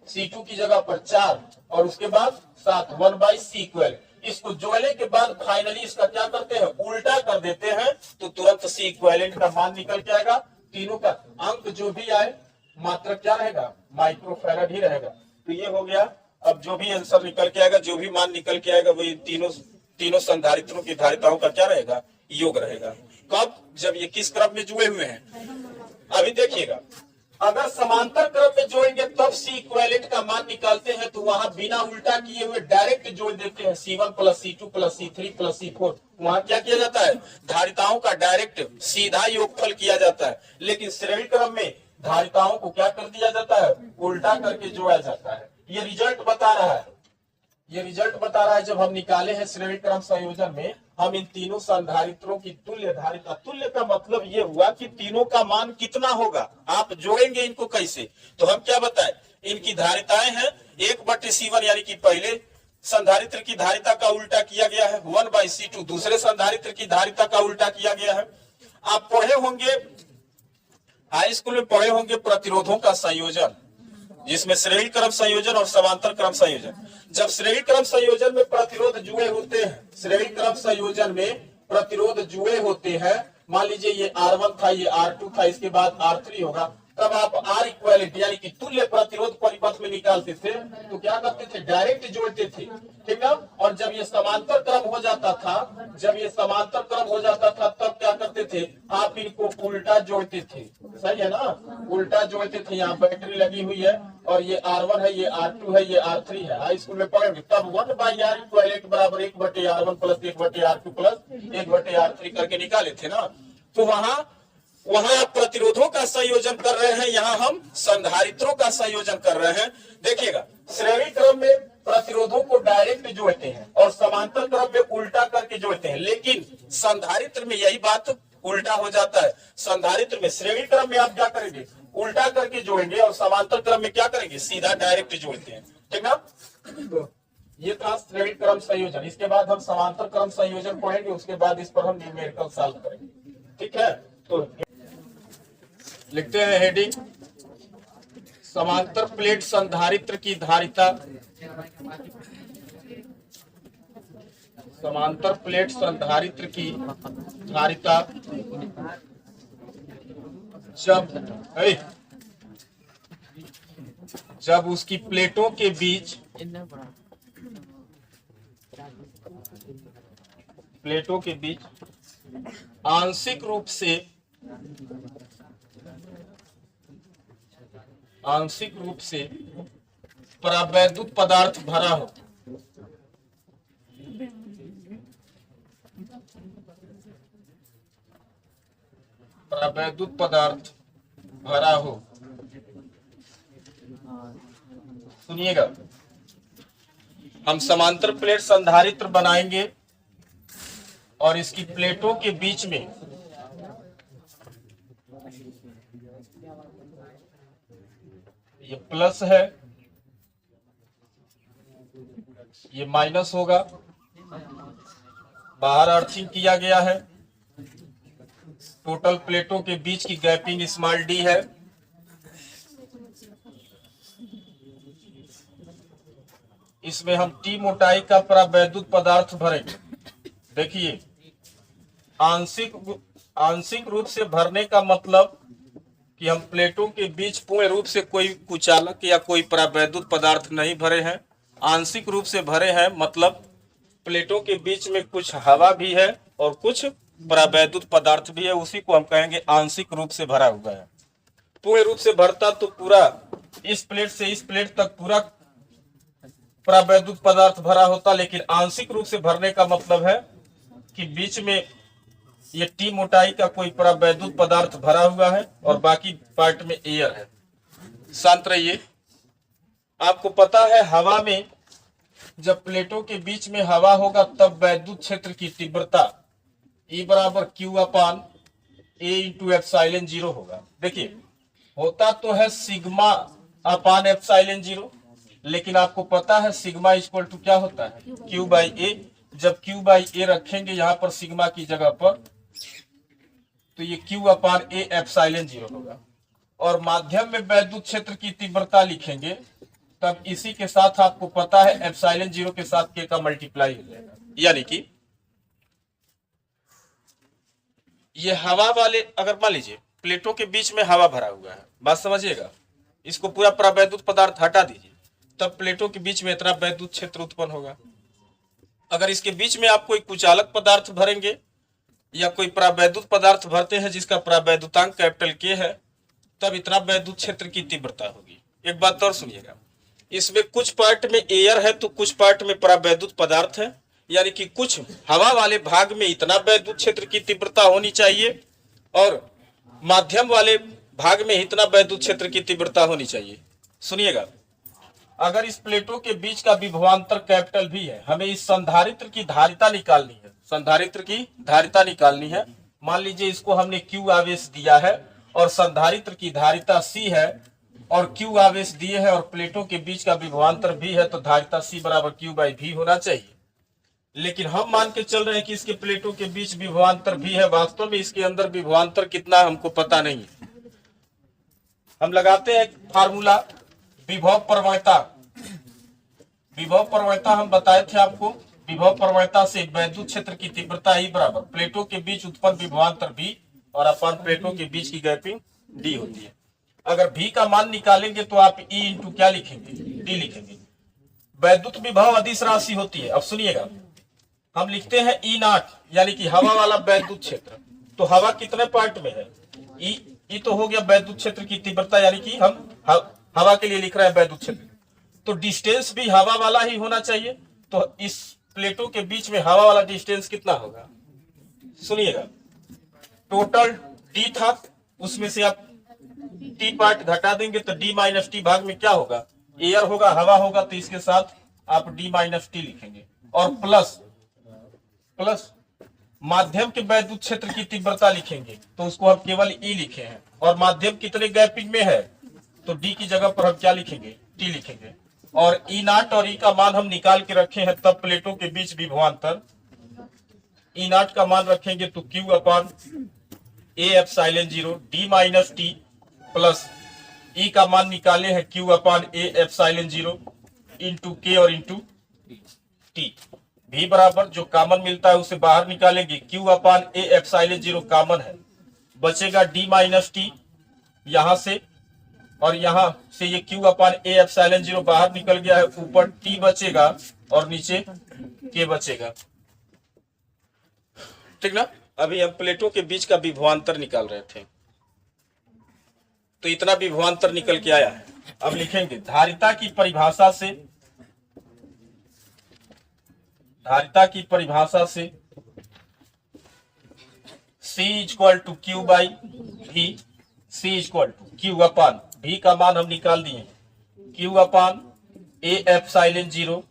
c2 की जगह पर 4 और उसके बाद 7, 1/c इक्विवेलेंट। इसको जोड़ने के बाद फाइनली इसका क्या करते हैं, उल्टा कर देते हैं, तो तुरंत सी इक्विवेलेंट का मान निकल के आएगा। तीनों का अंक जो भी आए मात्रक क्या रहेगा, माइक्रोफैरड ही रहेगा। तो ये हो गया। अब जो भी आंसर निकल के आएगा, जो भी मान निकल के आएगा, वही तीनों संधारित्रों की धारिताओं का क्या रहेगा, योग रहेगा। कब, जब ये किस क्रम में जुड़े हुए हैं। अभी देखिएगा, अगर समांतर क्रम में जोड़ेंगे तब सी इक्विवेलेंट का मान निकालते हैं, तो वहां बिना उल्टा किए हुए डायरेक्ट जोड़ देते हैं, c1 plus c2 plus c3 plus c4। वहां क्या किया जाता है, धारिताओं का डायरेक्ट सीधा योगफल किया जाता है, लेकिन श्रेणी क्रम में धारिताओं को क्या कर दिया जाता है, उल्टा करके जोड़ा जाता है। ये रिजल्ट बता रहा है, ये रिजल्ट बता रहा है, जब हम निकाले हैं श्रेणी क्रम संयोजन में, हम इन तीनों संधारित्रों की तुल्य धारिता, तुल्य का मतलब ये हुआ कि तीनों का मान कितना होगा, आप जोड़ेंगे इनको कैसे, तो हम क्या बताएं, इनकी धारिताएं हैं 1/c1 यानी कि पहले संधारित्र की धारिता का उल्टा किया गया है, 1/c2 दूसरे संधारित्र की धारिता का उल्टा किया गया है। आप पढ़े होंगे, हाई स्कूल में पढ़े होंगे प्रतिरोधों का संयोजन, जिसमें श्रेणी क्रम संयोजन और समांतर क्रम संयोजन। जब श्रेणी क्रम संयोजन में प्रतिरोध जुड़े होते हैं, श्रेणी क्रम संयोजन में प्रतिरोध जुड़े होते हैं, मान लीजिए ये R1 था, ये R2 था, इसके बाद R3 होगा, तब आप R इक्विवेलेंट यानी कि तुल्य प्रतिरोध परिपथ में निकालते थे, तो क्या करते थे, डायरेक्ट जोड़ते थे, ठीक है। और जब ये समांतर क्रम हो जाता था, जब ये समांतर क्रम हो जाता था, तब क्या करते थे, आप इनको उल्टा जोड़ते थे, सही है ना, उल्टा जोड़ते थे। यहाँ बैटरी लगी हुई है और ये R1 है, ये R2 है, ये R3 है, हाई स्कूल में पढ़ेंगे। तब 1/R इक्विवेलेंट बराबर 1/R1 plus 1/R2 plus 1/R3 करके निकाले थे ना। तो वहां आप प्रतिरोधों का संयोजन कर रहे हैं, यहाँ हम संधारित्रों का संयोजन कर रहे हैं। देखिएगा, श्रेणी क्रम में प्रतिरोधों को डायरेक्ट जोड़ते हैं और समांतर क्रम में उल्टा करके जोड़ते हैं, लेकिन संधारित्र में यही बात उल्टा हो जाता है। संधारित्र में श्रेणी क्रम में आप क्या करेंगे, उल्टा करके जोड़ेंगे, और समांतर क्रम में क्या करेंगे, सीधा डायरेक्ट जोड़ते हैं। ठीक ना, तो ये था श्रेणी क्रम संयोजन। इसके बाद हम समांतर क्रम संयोजन पढ़ेंगे, उसके बाद इस पर हम न्यूमेरिकल सॉल्व करेंगे। ठीक है, तो लिखते हैं हेडिंग, समांतर प्लेट संधारित्र की धारिता, समांतर प्लेट संधारित्र की धारिता जब उसकी प्लेटों के बीच आंशिक रूप से परावैद्युत पदार्थ भरा हो, परावैद्युत पदार्थ भरा हो। सुनिएगा, हम समांतर प्लेट संधारित्र बनाएंगे और इसकी प्लेटों के बीच में ये प्लस है, ये माइनस होगा, बाहर अर्थिंग किया गया है, टोटल प्लेटों के बीच की गैपिंग स्मॉल डी है। इसमें हम टी मोटाई का परावैद्युत पदार्थ भरेंगे। देखिए, आंशिक रूप से भरने का मतलब कि हम प्लेटों के बीच पूर्ण रूप से कोई कुचालक या कोई परावैद्युत पदार्थ नहीं भरे हैं। आंशिक रूप से भरे हैं मतलब प्लेटों के बीच में कुछ हवा भी है और कुछ परावैद्युत पदार्थ भी है, उसी को हम कहेंगे आंशिक रूप से भरा हुआ है। पूर्ण रूप से भरता तो पूरा इस प्लेट से इस प्लेट तक पूरा परावैद्युत पदार्थ भरा होता, लेकिन आंशिक रूप से भरने का मतलब है कि बीच में ये टी मोटाई का कोई परावैद्युत पदार्थ भरा हुआ है और बाकी पार्ट में एयर है। शांत रहिए। आपको पता है हवा में जब प्लेटों के बीच में हवा होगा तब वैद्युत क्षेत्र की तीव्रता E बराबर Q upon A into epsilon 0 होगा। देखिए, होता तो है सिग्मा अपान एप्सिलॉन 0, लेकिन आपको पता है सिग्मा इक्वल टू क्या होता है, Q बाई A। जब Q बाई A रखेंगे यहाँ पर सिग्मा की जगह पर, तो ये Q अपान A एप्सिलॉन 0 होगा। और माध्यम में वैद्युत क्षेत्र की तीव्रता लिखेंगे तब इसी के साथ आपको पता है एप्सिलॉन 0 के साथ K का मल्टीप्लाई हो जाएगा। यानी कि ये हवा वाले, अगर मान लीजिए प्लेटों के बीच में हवा भरा हुआ है, बात समझिएगा, इसको पूरा परावैद्युत पदार्थ हटा दीजिए, तब प्लेटों के बीच में इतना वैद्युत क्षेत्र उत्पन्न होगा। अगर इसके बीच में आप कोई कुचालक पदार्थ भरेंगे या कोई परावैद्युत पदार्थ भरते हैं जिसका परावैद्युतांक कैपिटल K है, तब इतना वैद्युत क्षेत्र की तीव्रता होगी। एक बात और सुनिएगा, इसमें कुछ पार्ट में एयर है तो कुछ पार्ट में परावैद्युत पदार्थ है, यानी कि कुछ हवा वाले भाग में इतना वैद्युत क्षेत्र की तीव्रता होनी चाहिए और माध्यम वाले भाग में इतना वैद्युत क्षेत्र की तीव्रता होनी चाहिए। सुनिएगा, अगर इस प्लेटों के बीच का विभवांतर कैपिटल भी है, हमें इस संधारित्र की धारिता निकालनी है, संधारित्र की धारिता निकालनी है। मान लीजिए इसको हमने Q आवेश दिया है और संधारित्र की धारिता C है और Q आवेश दिए है और प्लेटों के बीच का विभवांतर भी है, तो धारिता C बराबर Q बाई V होना चाहिए। लेकिन हम मान के चल रहे हैं कि इसके प्लेटों के बीच विभवांतर भी है, वास्तव में इसके अंदर विभवांतर कितना हमको पता नहीं है। हम लगाते हैं फार्मूला विभव प्रवणता। विभव प्रवणता हम बताए थे आपको, विभव प्रवणता से वैद्युत क्षेत्र की तीव्रता E बराबर प्लेटों के बीच उत्पन्न विभवांतर V और अपन प्लेटों के बीच की गैपिंग D होती है। अगर V का मान निकालेंगे तो आप E इंटू क्या लिखेंगे, D लिखेंगे। वैद्युत विभव अदिश राशि होती है। अब सुनिएगा, हम लिखते हैं E नॉट, यानी कि हवा वाला वैद्युत क्षेत्र। तो हवा कितने पार्ट में है, E तो हो गया वैद्युत क्षेत्र की तीव्रता, यानी कि हम हवा के लिए लिख रहे हैं वैद्युत क्षेत्र, तो डिस्टेंस भी हवा वाला ही होना चाहिए। तो इस प्लेटों के बीच में हवा वाला डिस्टेंस कितना होगा, सुनिएगा, टोटल D था, उसमें से आप T पार्ट घटा देंगे तो D माइनस T भाग में क्या होगा, एयर होगा, हवा होगा, तो इसके साथ आप डी माइनस टी लिखेंगे। और प्लस माध्यम के वैद्युत क्षेत्र की तीव्रता लिखेंगे, तो उसको हम केवल ई लिखे हैं। और माध्यम कितने गैपिंग में है, तो डी की जगह पर हम क्या लिखेंगे, टी लिखेंगे। और ई नाट और ई का मान हम निकाल के रखे हैं, तब प्लेटों के बीच विभवांतर ई नाट का मान रखेंगे तो Q upon A epsilon 0 D minus T, plus E का मान निकाले हैं Q upon A epsilon 0 into के और इंटू टी। भी बराबर जो कॉमन मिलता है उसे बाहर निकालेंगे, Q upon A epsilon 0 common है, बचेगा डी माइनस टी यहां से, और यहां से ये क्यू अपान ए एप्सिलॉन 0 बाहर निकल गया है, ऊपर टी बचेगा और नीचे के बचेगा। ठीक ना। अभी हम प्लेटों के बीच का विभवांतर निकाल रहे थे, तो इतना विभवांतर निकल के आया है। अब लिखेंगे धारिता की परिभाषा से C equal to Q by भी, C equal to Q upon भी का मान हम निकाल दिए, क्यू अपान ए एप्सिलॉन 0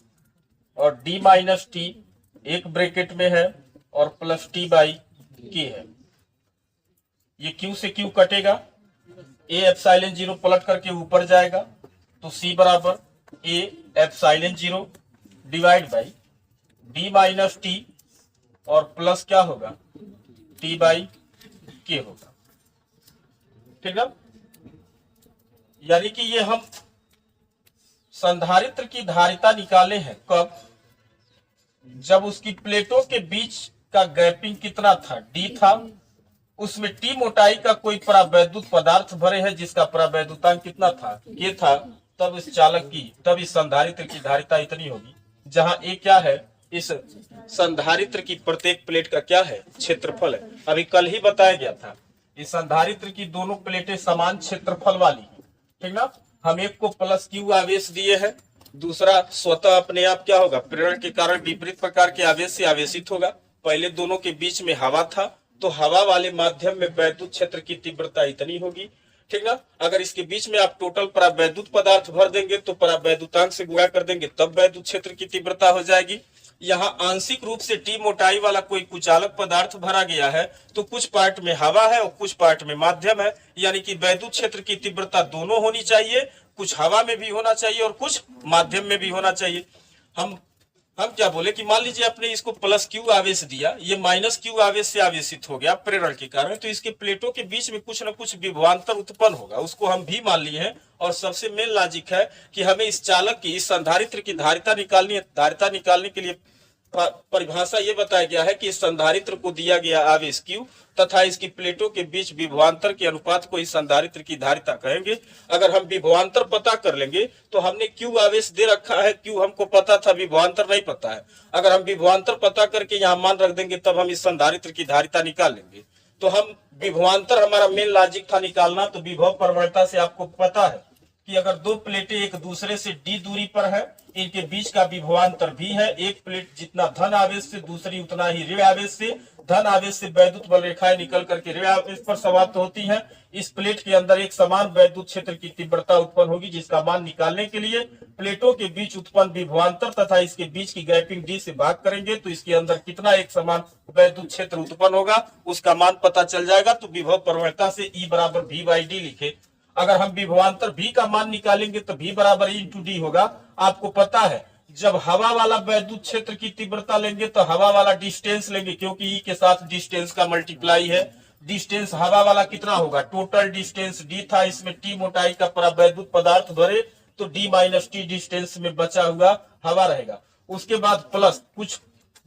और डी माइनस टी एक ब्रैकेट में है और प्लस टी बाई के है। ये क्यू से क्यू कटेगा, ए एप्सिलॉन 0 पलट करके ऊपर जाएगा, तो C बराबर ए epsilon 0 divide by D minus T और प्लस क्या होगा, टी बाई के होगा। ठीक है। यानी कि ये हम संधारित्र की धारिता निकाले हैं कब, जब उसकी प्लेटों के बीच का गैपिंग कितना था, डी था, उसमें टी मोटाई का कोई परावैद्युत पदार्थ भरे है जिसका परावैद्युतांक कितना था, के था, तब इस चालक की, तब इस संधारित्र की धारिता इतनी होगी, जहां ए क्या है, इस संधारित्र की प्रत्येक प्लेट का क्या है, क्षेत्रफल है। अभी कल ही बताया गया था, इस संधारित्र की दोनों प्लेटें समान क्षेत्रफल वाली है। ठीक ना। हम एक को प्लस क्यू आवेश दिए हैं, दूसरा स्वतः अपने आप क्या होगा, प्रेरण के कारण विपरीत प्रकार के आवेश से आवेशित होगा। पहले दोनों के बीच में हवा था, तो हवा वाले माध्यम में वैद्युत क्षेत्र की तीव्रता इतनी होगी। ठीक ना। अगर इसके बीच में आप टोटल परावैद्युत पदार्थ भर देंगे तो परावैद्युतांक से गुणा कर देंगे, तब वैद्युत क्षेत्र की तीव्रता हो जाएगी। यहाँ आंशिक रूप से टी मोटाई वाला कोई कुचालक पदार्थ भरा गया है, तो कुछ पार्ट में हवा है और कुछ पार्ट में माध्यम है, यानी कि वैद्युत क्षेत्र की तीव्रता दोनों होनी चाहिए, कुछ हवा में भी होना चाहिए और कुछ माध्यम में भी होना चाहिए। हम क्या बोले कि मान लीजिए आपने इसको प्लस क्यू आवेश दिया, ये माइनस क्यू आवेश से आवेशित हो गया प्रेरण के कारण, तो इसके प्लेटों के बीच में कुछ न कुछ विभवांतर उत्पन्न होगा, उसको हम भी मान लिए हैं। और सबसे मेन लॉजिक है कि हमें इस चालक की, इस संधारित्र की धारिता निकालनी है। धारिता निकालने के लिए परिभाषा ये बताया गया है कि इस संधारित्र को दिया गया आवेश क्यू तथा इसकी प्लेटों के बीच विभवांतर के अनुपात को इस संधारित्र की धारिता कहेंगे। अगर हम विभवांतर पता कर लेंगे तो हमने क्यू आवेश दे रखा है, क्यू हमको पता था, विभवांतर नहीं पता है। अगर हम विभवांतर पता करके यहाँ मान रख देंगे तब हम इस संधारित्र की धारिता निकाल लेंगे। तो हम विभवांतर हमारा मेन लॉजिक था निकालना। तो विभव प्रवणता से आपको पता है कि अगर दो प्लेटें एक दूसरे से डी दूरी पर है, इनके बीच का विभवांतर भी है। एक प्लेट जितना धन आवेश से, दूसरी उतना ही ऋण आवेश से। धन आवेश से वैद्युत बल रेखाएं निकल करके ऋण आवेश पर समाप्त होती हैं। इस प्लेट के अंदर एक समान वैद्युत क्षेत्र की तीव्रता उत्पन्न होगी, जिसका मान निकालने के लिए प्लेटों के बीच उत्पन्न विभवांतर तथा इसके बीच की गैपिंग डी से भाग करेंगे, तो इसके अंदर कितना एक समान वैद्युत क्षेत्र उत्पन्न होगा उसका मान पता चल जाएगा। तो विभव प्रवणता से ई बराबर वी बाई डी लिखे। अगर हम विभवांतर भी का मान निकालेंगे तो भी बराबर ई इंटू डी होगा। आपको पता है जब हवा वाला वैद्युत क्षेत्र की तीव्रता लेंगे तो हवा वाला डिस्टेंस लेंगे, क्योंकि ई के साथ डिस्टेंस का मल्टीप्लाई है। डिस्टेंस हवा वाला कितना होगा, टोटल डिस्टेंस डी था, इसमें टी मोटाई का परावैद्युत पदार्थ भरे तो डी माइनस टी डिस्टेंस में बचा हुआ हवा रहेगा। उसके बाद प्लस कुछ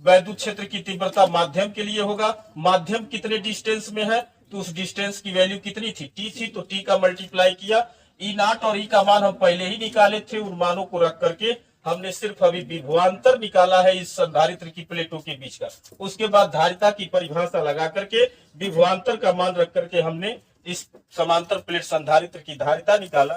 वैद्युत क्षेत्र की तीव्रता माध्यम के लिए होगा। माध्यम कितने डिस्टेंस में है, तो उस डिस्टेंस की वैल्यू कितनी थी, टी थी, तो टी का मल्टीप्लाई किया। ई नॉट और ई का मान हम पहले ही निकाले थे, उन मानों को रख करके हमने सिर्फ अभी विभवांतर निकाला है इस संधारित्र की प्लेटों के बीच का। उसके बाद धारिता की परिभाषा लगा करके विभवांतर का मान रख करके हमने इस समांतर प्लेट संधारित्र की धारिता निकाला,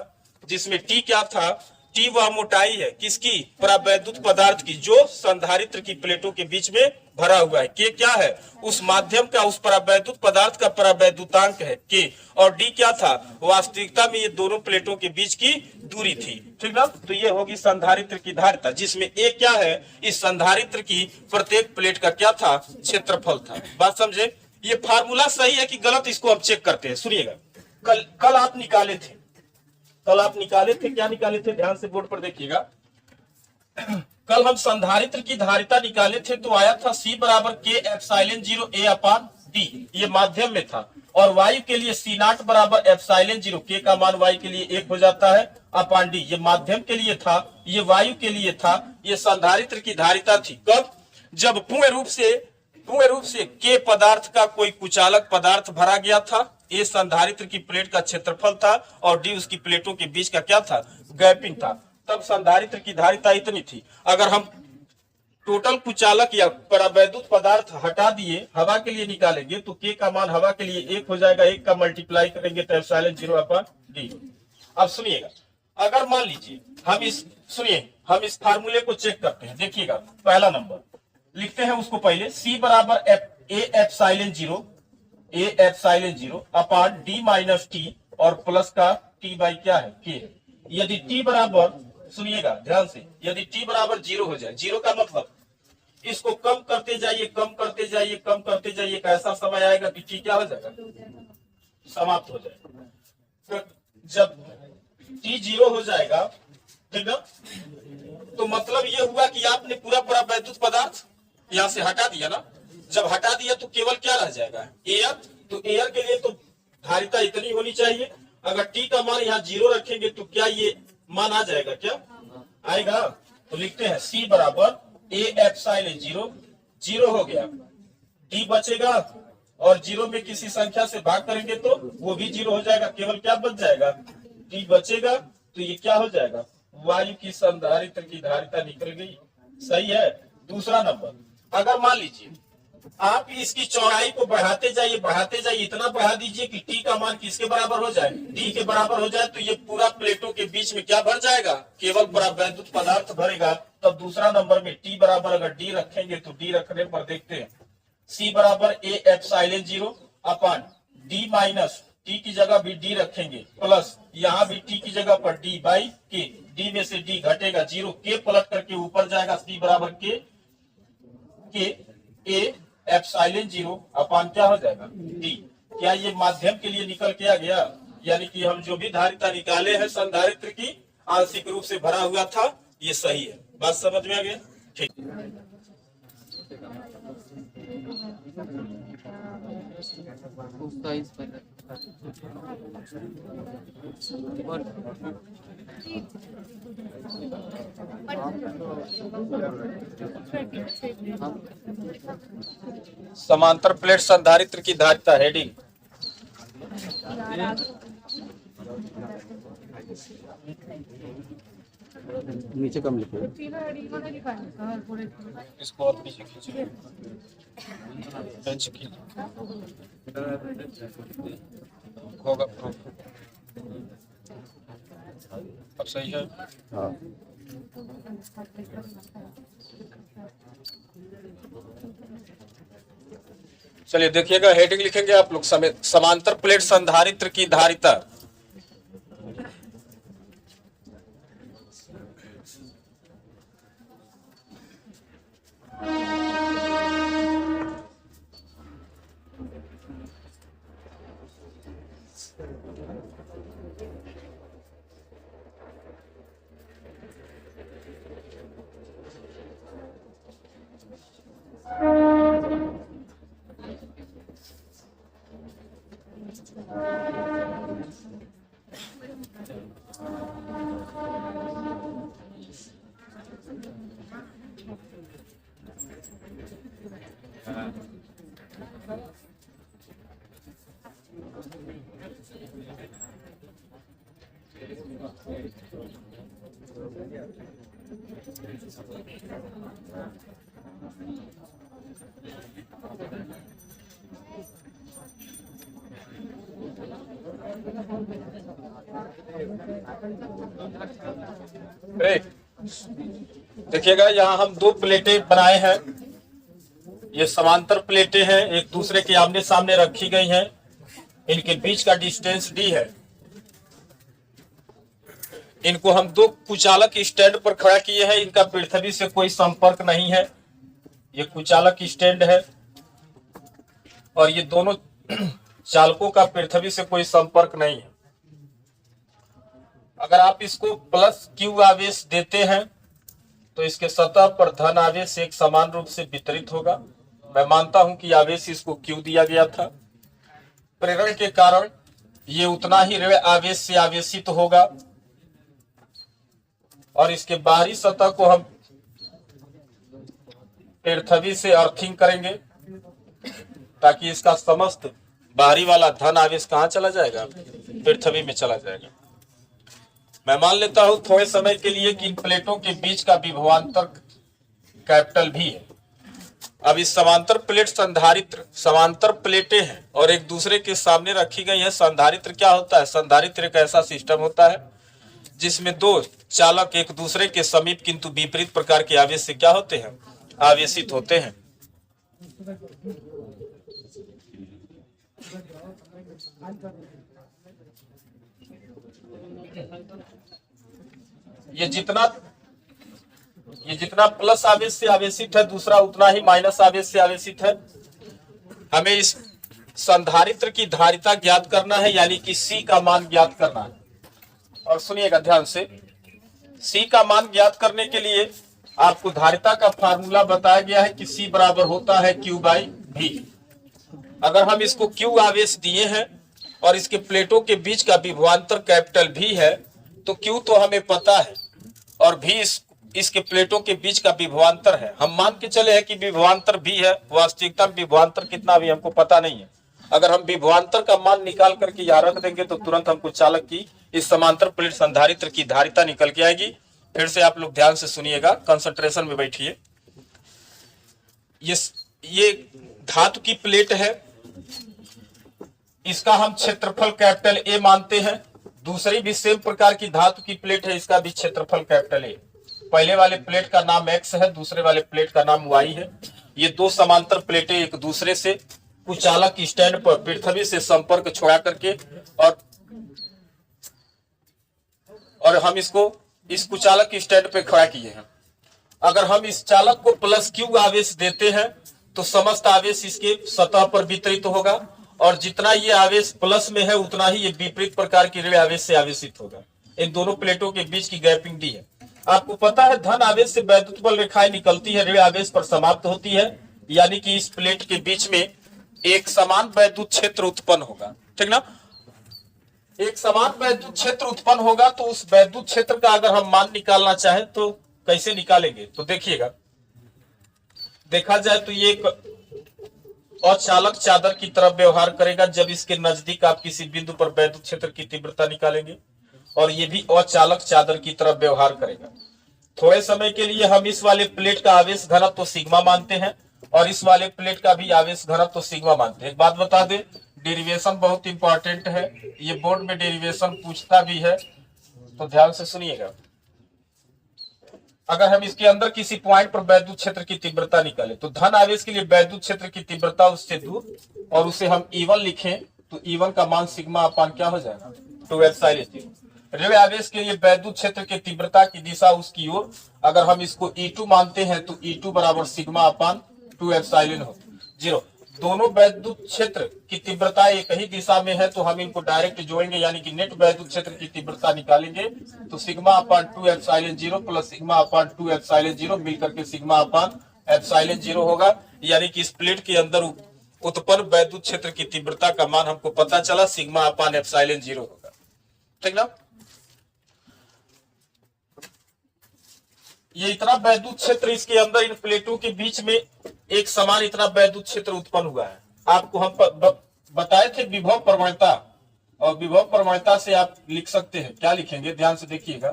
जिसमें टी क्या था, टी वह मोटाई है किसकी, परावैद्युत पदार्थ की, जो संधारित्र की प्लेटों के बीच में भरा हुआ है। के क्या है? उस माध्यम का, उस परावैद्युत पदार्थ का परावैद्युतांक है के। और डी क्या था? वास्तविकता में ये दोनों प्लेटों के बीच की दूरी थी। ठीक ना? तो ये होगी संधारित्र की धारिता, जिसमें ए क्या है? इस संधारित्र की प्रत्येक प्लेट का क्या था? क्षेत्रफल था। बात समझे? ये फार्मूला सही है कि गलत, इसको हम चेक करते हैं। सुनिएगा, कल आप निकाले थे, क्या निकाले थे? ध्यान से बोर्ड पर देखिएगा। कल हम संधारित्र की धारिता निकाले थे, तो आया था C बराबर के एप्सिलॉन 0 A अपान डी, ये माध्यम में था। और वायु के लिए C नॉट बराबर एप्सिलॉन 0, के का मान वायु के लिए 1 हो जाता है, अपान डी, ये माध्यम के लिए था, ये वायु के लिए था। ये संधारित्र की धारिता थी। कब? जब पूर्ण रूप से के पदार्थ का कोई कुचालक पदार्थ भरा गया था। ए संधारित्र की प्लेट का क्षेत्रफल था और डी उसकी प्लेटों के बीच का क्या था? गैपिंग था। तब संधारित्र की धारिता इतनी थी। अगर हम टोटल कुचालक या परावैद्युत पदार्थ हटा दिए, हवा के लिए निकालेंगे, तो के का मान हवा के लिए 1 हो जाएगा। 1 का मल्टीप्लाई करेंगे तो एप्सिलॉन 0 अपान डी। अब सुनिएगा, अगर मान लीजिए हम इस फार्मूले को चेक करते हैं। देखिएगा, पहला नंबर लिखते हैं उसको पहले। C बराबर ए एप्सिलॉन 0 अपान डी माइनस टी, और प्लस का टी बाई क्या है? के। यदि टी बराबर, सुनिएगा ध्यान से, यदि टी बराबर 0 हो जाए, 0 का मतलब इसको कम करते जाइए, एक ऐसा समय आएगा कि टी क्या हो जाएगा? समाप्त हो जाएगा। तो जब टी 0 हो जाएगा, ठीक है, तो मतलब ये हुआ कि आपने पूरा परावैद्युत पदार्थ यहां से हटा दिया ना। जब हटा दिया तो केवल क्या रह जाएगा? एयर। तो एयर के लिए तो धारिता इतनी होनी चाहिए। अगर टी का मान यहाँ 0 रखेंगे तो क्या ये मान आ जाएगा? क्या आएगा? तो लिखते हैं C बराबर ए एप्सिलॉन 0 हो गया, टी बचेगा, और 0 में किसी संख्या से भाग करेंगे तो वो भी 0 हो जाएगा। केवल क्या बच जाएगा? टी बचेगा। तो ये क्या हो जाएगा? वायु की संधारित्र की धारिता निकल गई। सही है। दूसरा नंबर, अगर मान लीजिए आप इसकी चौड़ाई को बढ़ाते जाइए, इतना बढ़ा दीजिए कि टी का मान किसके बराबर हो जाए? डी के बराबर हो जाए, तो ये पूरा प्लेटों के बीच में क्या भर जाएगा? केवल परावैद्युत पदार्थ भरेगा। तब दूसरा नंबर में टी बराबर अगर डी रखेंगे, तो डी रखने पर देखते हैं C बराबर ए एप्सिलॉन 0 अपान डी माइनस टी की जगह भी डी रखेंगे, प्लस यहाँ भी टी की जगह पर डी बाई के। डी में से डी घटेगा 0, के पलट करके ऊपर जाएगा। C बराबर के ए एप्सिलॉन 0 अपान क्या हो जाएगा? डी। क्या ये माध्यम के लिए निकल के आ गया? यानी कि हम जो भी धारिता निकाले हैं संधारित्र की, आंशिक रूप से भरा हुआ था। ये सही है। बात समझ में आ गया? ठीक। समांतर प्लेट संधारित्र की धारिता, हेडिंग। नीचे कम लिखो। इसको और पीछे खींचिए। होगा अब सही है। हाँ। चलिए देखिएगा, हेडिंग लिखेंगे आप लोग समेत, समांतर प्लेट संधारित्र की धारिता। देखिएगा, यहाँ हम दो प्लेटें बनाए हैं। ये समांतर प्लेटें हैं, एक दूसरे के आमने सामने रखी गई हैं, इनके बीच का डिस्टेंस d है। इनको हम दो कुचालक स्टैंड पर खड़ा किए हैं, इनका पृथ्वी से कोई संपर्क नहीं है। ये कुचालक स्टैंड है और ये दोनों चालकों का पृथ्वी से कोई संपर्क नहीं है। अगर आप इसको प्लस क्यू आवेश देते हैं तो इसके सतह पर धन आवेश एक समान रूप से वितरित होगा। मैं मानता हूं कि आवेश इसको क्यू दिया गया था। प्रेरण के कारण ये उतना ही ऋण आवेश से आवेशित होगा और इसके बाहरी सतह को हम पृथ्वी से अर्थिंग करेंगे ताकि इसका समस्त बाहरी वाला धन आवेश कहां चला जाएगा, पृथ्वी में चला जाएगा। मैं मान लेता हूं थोड़े समय के लिए कि इन प्लेटों के बीच का विभवांतर कैपिटल भी है। अब इस समांतर प्लेट संधारित्र समांतर प्लेटें हैं और एक दूसरे के सामने रखी गई है। संधारित्र क्या होता है? संधारित्र एक ऐसा सिस्टम होता है जिसमें दो चालक एक दूसरे के समीप किंतु विपरीत प्रकार के आवेश से क्या होते हैं, आवेशित होते हैं। ये जितना प्लस आवेश से आवेशित है, दूसरा उतना ही माइनस आवेश से आवेशित है। हमें इस संधारित्र की धारिता ज्ञात करना है, यानी कि C का मान ज्ञात करना है। और सुनिएगा ध्यान से, C का मान ज्ञात करने के लिए आपको धारिता का फार्मूला बताया गया है कि C बराबर होता है Q बाई V। अगर हम इसको Q आवेश दिए हैं और इसके प्लेटों के बीच का विभवांतर कैपिटल V है तो Q तो हमें पता है और V इसके प्लेटों के बीच का विभवांतर है। हम मान के चले हैं कि विभवांतर V है, वास्तविकता में विभवांतर कितना भी हमको पता नहीं है। अगर हम विभवांतर का मान निकाल करके यहाँ रख देंगे तो तुरंत हमको चालक की इस समांतर प्लेट संधारित्र की धारिता निकल के आएगी। फिर से आप लोग ध्यान से सुनिएगा, कंसंट्रेशन में बैठिए। ये धातु की प्लेट है, इसका हम क्षेत्रफल कैपिटल A मानते हैं। दूसरी भी सेम प्रकार की धातु की प्लेट है, इसका भी क्षेत्रफल कैपिटल A। पहले वाले प्लेट का नाम X है, दूसरे वाले प्लेट का नाम Y है। ये दो समांतर प्लेटें एक दूसरे से कुचालक स्टैंड पर पृथ्वी से संपर्क छोड़ा करके और हम इसको इस कुचालक स्टैंड पे खड़ा किए हैं। अगर हम इस चालक को प्लस क्यू आवेश देते हैं तो समस्त आवेश इसके सतह पर वितरित होगा और जितना ये आवेश प्लस में है उतना ही ये विपरीत प्रकार के ऋण आवेश से आवेशित होगा। इन दोनों प्लेटों के बीच की गैपिंग डी है। आपको पता है धन आवेश से वैद्युत बल रेखाएं निकलती है, ऋण आवेश पर समाप्त होती है, यानी कि इस प्लेट के बीच में एक समान वैद्युत क्षेत्र उत्पन्न होगा। ठीक ना? एक समान वैद्युत क्षेत्र उत्पन्न होगा तो उस वैद्युत क्षेत्र का अगर हम मान निकालना चाहें तो कैसे निकालेंगे? तो देखिएगा, देखा जाए तो ये एक अचालक चादर की तरफ व्यवहार करेगा जब इसके नजदीक आप किसी बिंदु पर वैद्युत क्षेत्र की तीव्रता निकालेंगे, और ये भी अचालक चादर की तरफ व्यवहार करेगा। थोड़े समय के लिए हम इस वाले प्लेट का आवेश घनत्व तो सिग्मा मानते हैं और इस वाले प्लेट का भी आवेश घनत्व तो सिग्मा मानते हैं। एक बात बता दें, डेरिवेशन बहुत इंपॉर्टेंट है, ये बोर्ड में डेरिवेशन पूछता भी है, तो ध्यान से सुनिएगा। अगर हम इसके अंदर किसी पॉइंट पर वैद्युत क्षेत्र की तीव्रता निकालें तो धन आवेश के लिए वैद्युत क्षेत्र की तीव्रता उससे दूर, और उसे हम E1 लिखें तो E1 का मान सिग्मा अपान क्या हो जाएगा, 2ε0। ऋण आवेश के लिए वैद्युत क्षेत्र की तीव्रता की दिशा उसकी ओर, अगर हम इसको E2 मानते हैं तो E2 बराबर सिग्मा अपान 2ε0। दोनों वैद्युत क्षेत्र की तीव्रता एक ही दिशा में है तो हम इनको डायरेक्ट जोड़ेंगे, यानी कि नेट वैद्युत क्षेत्र की तीव्रता निकालेंगे तो sigma upon 2ε0 plus sigma upon 2ε0 मिलकर के सिग्मा अपान ε0 होगा। यानी कि इस प्लेट के अंदर उत्पन्न वैद्युत क्षेत्र की तीव्रता का मान हमको पता चला, सिग्मा अपान ε0 होगा। ठीक ना? ये इतना वैद्युत क्षेत्र इसके अंदर इन प्लेटों के बीच में एक समान इतना वैद्युत क्षेत्र उत्पन्न हुआ है। आपको हम बताए थे विभव प्रवणता, और विभव प्रवणता से आप लिख सकते हैं, क्या लिखेंगे ध्यान से देखिएगा।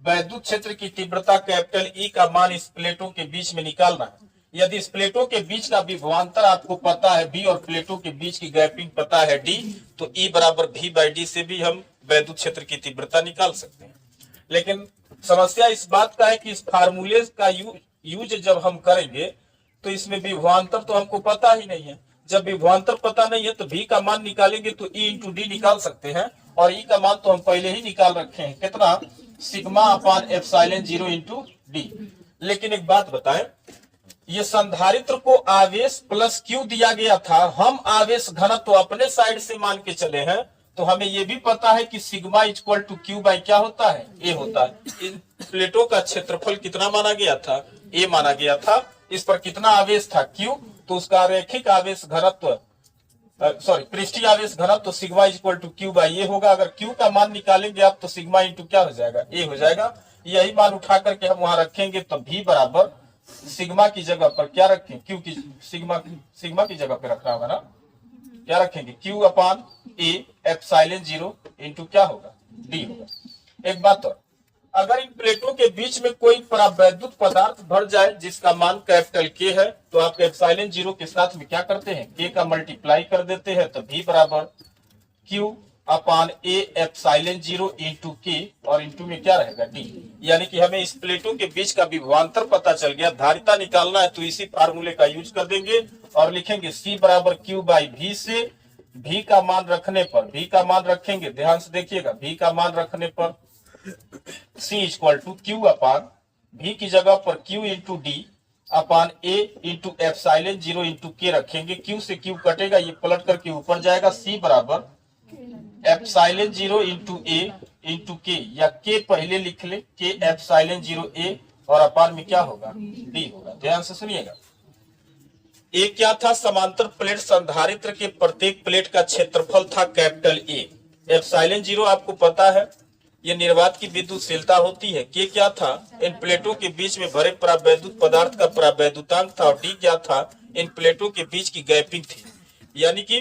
वैद्युत क्षेत्र की तीव्रता कैपिटल E का मान इस प्लेटों के बीच में निकालना है। यदि इस प्लेटों के बीच का विभवांतर आपको पता है V और प्लेटों के बीच की गैपिंग पता है D, तो E बराबर V/D से भी हम वैद्युत क्षेत्र की तीव्रता निकाल सकते हैं। लेकिन समस्या इस बात का है कि इस फार्मूले का यूज जब हम करेंगे तो इसमें विभवांतर तो हमको पता ही नहीं है। जब विभवांतर पता नहीं है तो v का मान निकालेंगे तो e इंटू डी निकाल सकते हैं, और e का मान तो हम पहले ही निकाल रखे हैं, कितना, sigma upon epsilon 0 into D. लेकिन एक बात बताएं, ये संधारित्र को आवेश प्लस q दिया गया था, हम आवेश घनत्व तो अपने साइड से मान के चले हैं, तो हमें ये भी पता है कि sigma equal to Q by क्या होता है, ए होता है। इन प्लेटों का क्षेत्रफल कितना माना गया था, ए माना गया था। इस पर कितना आवेश था, क्यू, तो उसका रैखिक आवेश घनत्व पृष्ठीय आवेश घनत्व तो sigma equal to Q by A होगा। अगर क्यू का मान निकालेंगे आप तो सिग्मा इंटू क्या हो जाएगा, ए हो जाएगा। यही मान उठा करके हम वहां रखेंगे तो भी बराबर सिग्मा की जगह पर क्या रखें, क्यू की सिग्मा की जगह पे रखना होगा ना, क्या रखेंगे, Q upon A epsilon 0 into क्या होगा, डी होगा। एक बात और, अगर इन प्लेटों के बीच में कोई परावैद्युत पदार्थ भर जाए जिसका मान कैपिटल के है, तो आप एप्सिलॉन 0 के साथ में क्या करते हैं, के का मल्टीप्लाई कर देते हैं, तो भी बराबर Q upon A epsilon 0 into के, और इंटू में क्या रहेगा, डी। यानी कि हमें इस प्लेटों के बीच का विभवांतर पता चल गया, धारिता निकालना है तो इसी फार्मूले का यूज कर देंगे और लिखेंगे सी बराबर क्यू बाई भी से भी का मान रखने पर, भी का मान रखेंगे, ध्यान से देखिएगा, भी का मान रखने पर सी इक्वल टू क्यू अपान भी की जगह पर क्यू इंटू डी अपान ए इंटू एप्सिलॉन 0 इंटू के रखेंगे। क्यू से क्यू कटेगा, ये पलट करके ऊपर जाएगा, सी बराबर एप्सिलॉन 0 इंटू ए इंटू के, या के पहले लिख ले, के एप्सिलॉन 0 ए, और अपान में क्या होगा, डी होगा। ध्यान से सुनिएगा, ए क्या था, समांतर प्लेट संधारित्र के प्रत्येक प्लेट का क्षेत्रफल था कैपिटल ए। एप्सिलॉन 0 आपको पता है ये निर्वात की विद्युतशीलता होती है। के क्या था, इन प्लेटों के बीच में भरे परावैद्युत पदार्थ का परावैद्युतांक था, और डी क्या था, इन प्लेटों के बीच की गैपिंग थी। यानी कि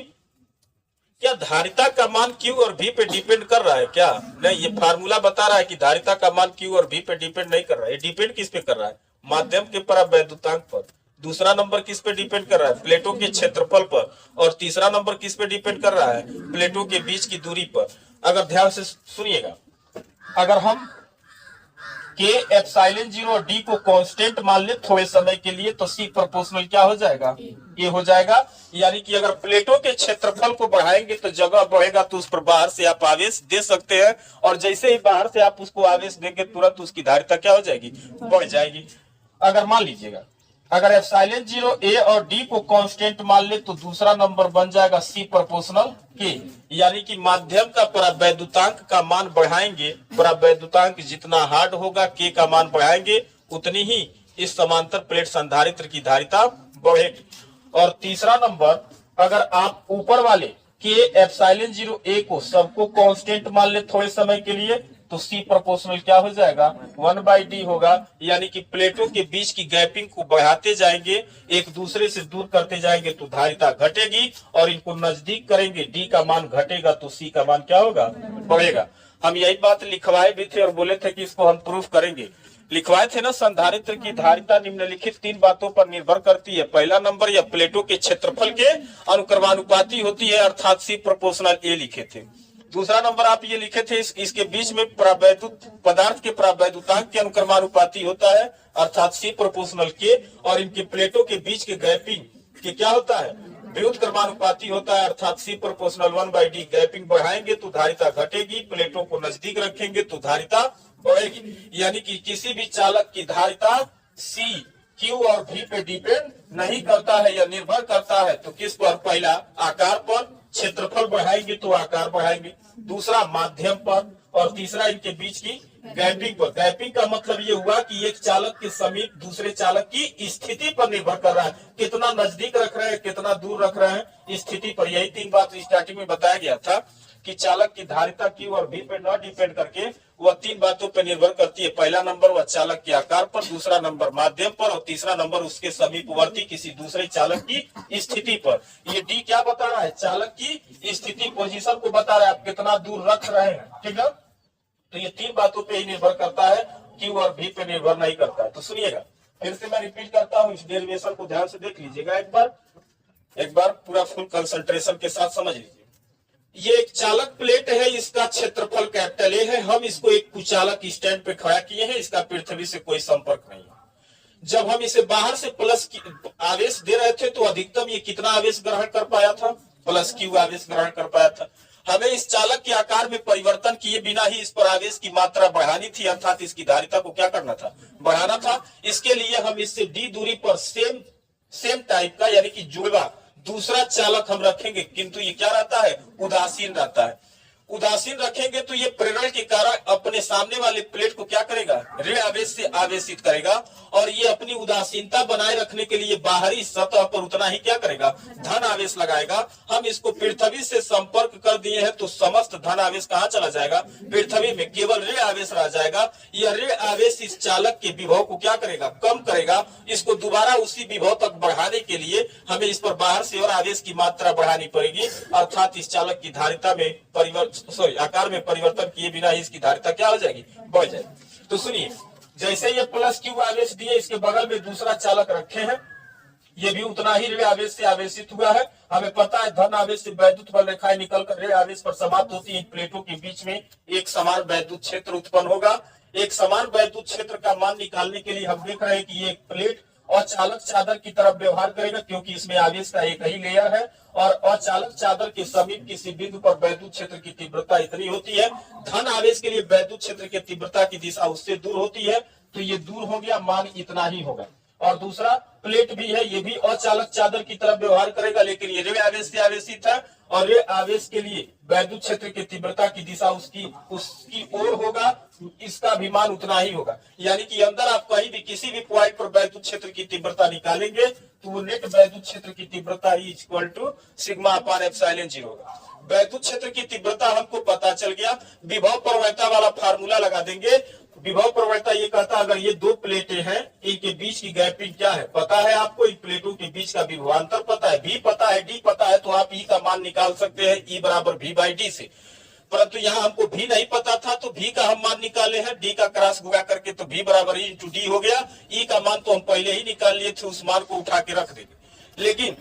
क्या धारिता का मान क्यू और भी पे डिपेंड कर रहा है क्या, नहीं, ये फार्मूला बता रहा है कि धारिता का मान क्यू और भी पे डिपेंड नहीं कर रहा है। डिपेंड किस पे कर रहा है, माध्यम के परावैद्युतांक पर। दूसरा नंबर किस पे डिपेंड कर रहा है, प्लेटों के क्षेत्रफल पर। और तीसरा नंबर किस पे डिपेंड कर रहा है, प्लेटों के बीच की दूरी पर। अगर ध्यान से सुनिएगा, अगर हम के एप्सिलॉन 0 और डी को कांस्टेंट मान ले थोड़े समय के लिए, तो सी प्रोपोर्शनल क्या हो जाएगा, ये हो जाएगा। यानी कि अगर प्लेटों के क्षेत्रफल को बढ़ाएंगे तो जगह बढ़ेगा, तो उस पर बाहर से आप आवेश दे सकते हैं, और जैसे ही बाहर से आप उसको आवेश देंगे तुरंत उसकी धारिता क्या हो जाएगी, बढ़ जाएगी। अगर मान लीजिएगा, अगर एप्सिलॉन 0 ए और डी को कांस्टेंट मान ले तो दूसरा नंबर बन जाएगा सी प्रोपोर्शनल के। यानी कि माध्यम का परावैद्युतांक का मान बढ़ाएंगे, परावैद्युतांक जितना हार्ड होगा, के का मान बढ़ाएंगे उतनी ही इस समांतर प्लेट संधारित्र की धारिता बढ़ेगी। और तीसरा नंबर, अगर आप ऊपर वाले के एप्सिलॉन 0 ए को सबको कांस्टेंट मान ले थोड़े समय के लिए, तो सी प्रोपोर्शनल क्या हो जाएगा, 1/d होगा। यानी कि प्लेटों के बीच की गैपिंग को बढ़ाते जाएंगे, एक दूसरे से दूर करते जाएंगे तो धारिता घटेगी, और इनको नजदीक करेंगे, डी का मान घटेगा तो सी का मान क्या होगा, बढ़ेगा। हम यही बात लिखवाए भी थे और बोले थे कि इसको हम प्रूफ करेंगे। लिखवाए थे ना, संधारित्र की धारिता निम्नलिखित 3 बातों पर निर्भर करती है। पहला नंबर, या प्लेटों के क्षेत्रफल के अनुक्रमानुपाती होती है, अर्थात सी प्रोपोर्शनल ए लिखे थे। दूसरा नंबर आप ये लिखे थे, इसके बीच में परावैद्युत पदार्थ के परावैद्युतांक के अनुक्रमानुपाती होता है, अर्थात सी प्रोपोर्शनल के। और इनके प्लेटों के बीच के गैपिंग के क्या होता है, व्युत्क्रमानुपाती होता है, अर्थात सी प्रोपोर्शनल 1/d। गैपिंग बढ़ाएंगे तो धारिता घटेगी, प्लेटों को नजदीक रखेंगे तो धारिता बढ़ेगी। यानी कि किसी भी चालक की धारिता सी, क्यू और भी पे डिपेंड नहीं करता है या निर्भर करता है, तो किस पर, पहला आकार पर, क्षेत्रफल बढ़ाएंगे तो आकार बढ़ाएंगे, दूसरा माध्यम पर, और तीसरा इनके बीच की गैपिंग पर। गैपिंग का मतलब ये हुआ कि एक चालक के समीप दूसरे चालक की स्थिति पर निर्भर कर रहा है, कितना नजदीक रख रहे हैं, कितना दूर रख रहे हैं, स्थिति पर। यही 3 बात स्टार्टिंग में बताया गया था कि चालक की धारिता क्यू और भी पे न डिपेंड करके वह 3 बातों पर निर्भर करती है। पहला नंबर वह चालक के आकार पर, दूसरा नंबर माध्यम पर, और तीसरा नंबर उसके समीपवर्ती किसी दूसरे चालक की स्थिति पर। ये डी क्या बता रहा है, चालक की स्थिति, पोजीशन को बता रहा है, आप कितना दूर रख रहे हैं, ठीक है। तो ये 3 बातों पे ही निर्भर करता है, क्यू और भी पे निर्भर नहीं करता है। तो सुनिएगा, फिर से मैं रिपीट करता हूँ, इस डेरिवेशन को ध्यान से देख लीजिएगा एक बार पूरा फुल कंसंट्रेशन के साथ समझ लीजिए। ये एक चालक प्लेट है, इसका क्षेत्रफल कैपिटल ए है, हम इसको एक कुचालक स्टैंड पे खड़ा किए हैं, इसका पृथ्वी से कोई संपर्क नहीं है। जब हम इसे बाहर से प्लस आवेश दे रहे थे तो अधिकतम ये कितना आवेश ग्रहण कर पाया था, प्लस क्यू आवेश ग्रहण कर पाया था। हमें इस चालक के आकार में परिवर्तन किए बिना ही इस पर आवेश की मात्रा बढ़ानी थी, अर्थात इसकी धारिता को क्या करना था, बढ़ाना था। इसके लिए हम इससे डी दूरी पर सेम टाइप का यानी कि जुड़वा दूसरा चालक हम रखेंगे, किंतु ये क्या रहता है, उदासीन रहता है। उदासीन रखेंगे तो ये प्रेरण के कारण अपने सामने वाले प्लेट को क्या करेगा, ऋण आवेश से आवेशित करेगा, और ये अपनी उदासीनता बनाए रखने के लिए बाहरी सतह पर उतना ही क्या करेगा, धन आवेश लगाएगा। हम इसको पृथ्वी से संपर्क कर दिए हैं तो समस्त धन आवेश कहाँ चला जाएगा, पृथ्वी में केवल ऋण आवेश रह जाएगा। यह ऋण आवेश इस चालक के विभव को क्या करेगा, कम करेगा। इसको दोबारा उसी विभव तक बढ़ाने के लिए हमें इस पर बाहर से और आवेश की मात्रा बढ़ानी पड़ेगी, अर्थात इस चालक की धारिता में आकार में परिवर्तन किए बिना ही इसकी धारिता क्या हो जाएगी, बढ़ जाएगी। तो सुनिए, जैसे ये प्लस क्यू आवेश दिए, इसके बगल में दूसरा चालक रखे हैं, ये भी उतना ही ऋण आवेश से आवेशित हुआ है। हमें पता है धन आवेश से वैद्युत बल रेखाएं निकलकर ऋण आवेश पर समाप्त होती है। इन प्लेटों के बीच में एक समान वैद्युत क्षेत्र उत्पन्न होगा। एक समान वैद्युत क्षेत्र का मान निकालने के लिए हम देख रहे हैं कि ये प्लेट अचालक चादर की तरफ व्यवहार करेगा, क्योंकि इसमें आवेश का एक ही लेयर है, और अचालक चादर के समीप किसी बिंदु पर वैद्युत क्षेत्र की तीव्रता इतनी होती है। धन आवेश के लिए वैद्युत क्षेत्र की तीव्रता की दिशा उससे दूर होती है, तो ये दूर हो गया, मान इतना ही होगा। और दूसरा प्लेट भी है, ये भी अचालक चादर की तरफ व्यवहार करेगा, लेकिन ये ऋण आवेश से आवेशित है, और ऋण आवेश के लिए वैद्युत क्षेत्र की तीव्रता की दिशा उसकी ओर होगा, इसका भी मान उतना ही होगा। यानी कि अंदर आप कहीं भी किसी भी पॉइंट पर वैद्युत क्षेत्र की तीव्रता निकालेंगे तो वो नेट वैद्युत क्षेत्र की तीव्रता equal to sigma upon epsilon 0 होगा। वैद्युत क्षेत्र की तीव्रता हमको पता चल गया, विभव प्रवणता वाला फार्मूला लगा देंगे। विभव प्रवणता ये कहता है, अगर ये दो प्लेटें हैं, इनके बीच की गैपिंग क्या है पता है आपको, इन प्लेटों के बीच का विभवांतर पता है, भी पता है, डी पता है, तो आप ई का मान निकाल सकते हैं, ई बराबर भी बाई डी से। परंतु यहाँ हमको भी नहीं पता था, तो भी का हम मान निकाले हैं, डी का क्रॉस गुणा करके, तो भी बराबर ई इंटू डी हो गया। ई का मान तो हम पहले ही निकाल लिए थे, उस मान को उठा के रख देंगे। लेकिन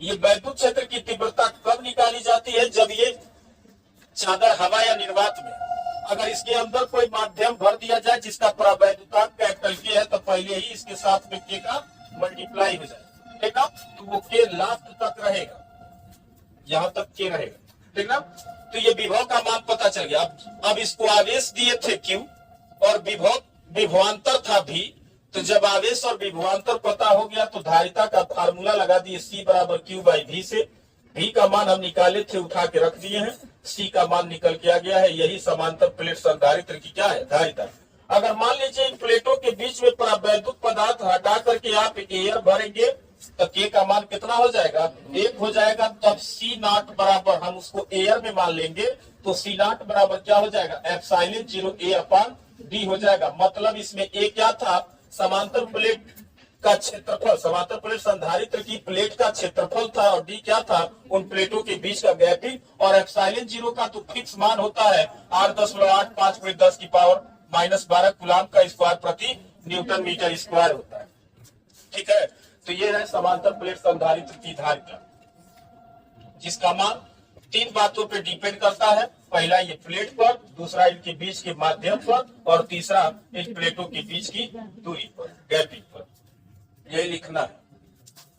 ये वैद्युत क्षेत्र की तीव्रता कब निकाली जाती है, जब ये चादर हवा या निर्वात में, अगर इसके अंदर कोई माध्यम भर दिया जाए जिसका परावैद्युतांक कैपिटल के है, तो पहले ही इसके साथ में के का मल्टीप्लाई हो जाए, ठीक ना, तो वो के लास्ट तक रहेगा, यहां तक के रहेगा, ठीक ना। तो ये विभव का मान पता चल गया। अब इसको आवेश दिए थे क्यू और विभवांतर था भी, तो जब आवेश और विभवांतर पता हो गया तो धारिता का फार्मूला लगा दिए, सी बराबर क्यू बाई भी से। भी का मान हम निकाले थे, उठा के रख दिए हैं, सी का मान निकल के आ गया है। यही समांतर प्लेट संधारित्र की क्या है, धारिता। अगर मान लीजिए इन प्लेटों के बीच में वैद्युत पदार्थ हटा करके आप एयर भरेंगे तो के का मान कितना हो जाएगा, 1 हो जाएगा। तब सी नॉट बराबर हम उसको एयर में मान लेंगे, तो सी नॉट बराबर क्या हो जाएगा, एप्सिलॉन 0 ए अपान डी हो जाएगा। मतलब इसमें ए क्या था, समांतर प्लेट का क्षेत्रफल, समांतर प्लेट संधारित्र की प्लेट का क्षेत्रफल था, और डी क्या था, उन प्लेटों के बीच का गैपिंग। और एप्सिलॉन 0 का तो फिक्स मान होता है 8.85 × 10 की पावर -12 कूलम्ब का स्क्वायर प्रति न्यूटन मीटर स्क्वायर होता है, ठीक है। तो ये है समांतर प्लेट संधारित्र की धारिता, जिसका मान 3 बातों पे डिपेंड करता है। पहला ये प्लेट पर, दूसरा इनके बीच के माध्यम पर, और तीसरा इन प्लेटों के बीच की दूरी पर, गैपिंग पर। यही लिखना है।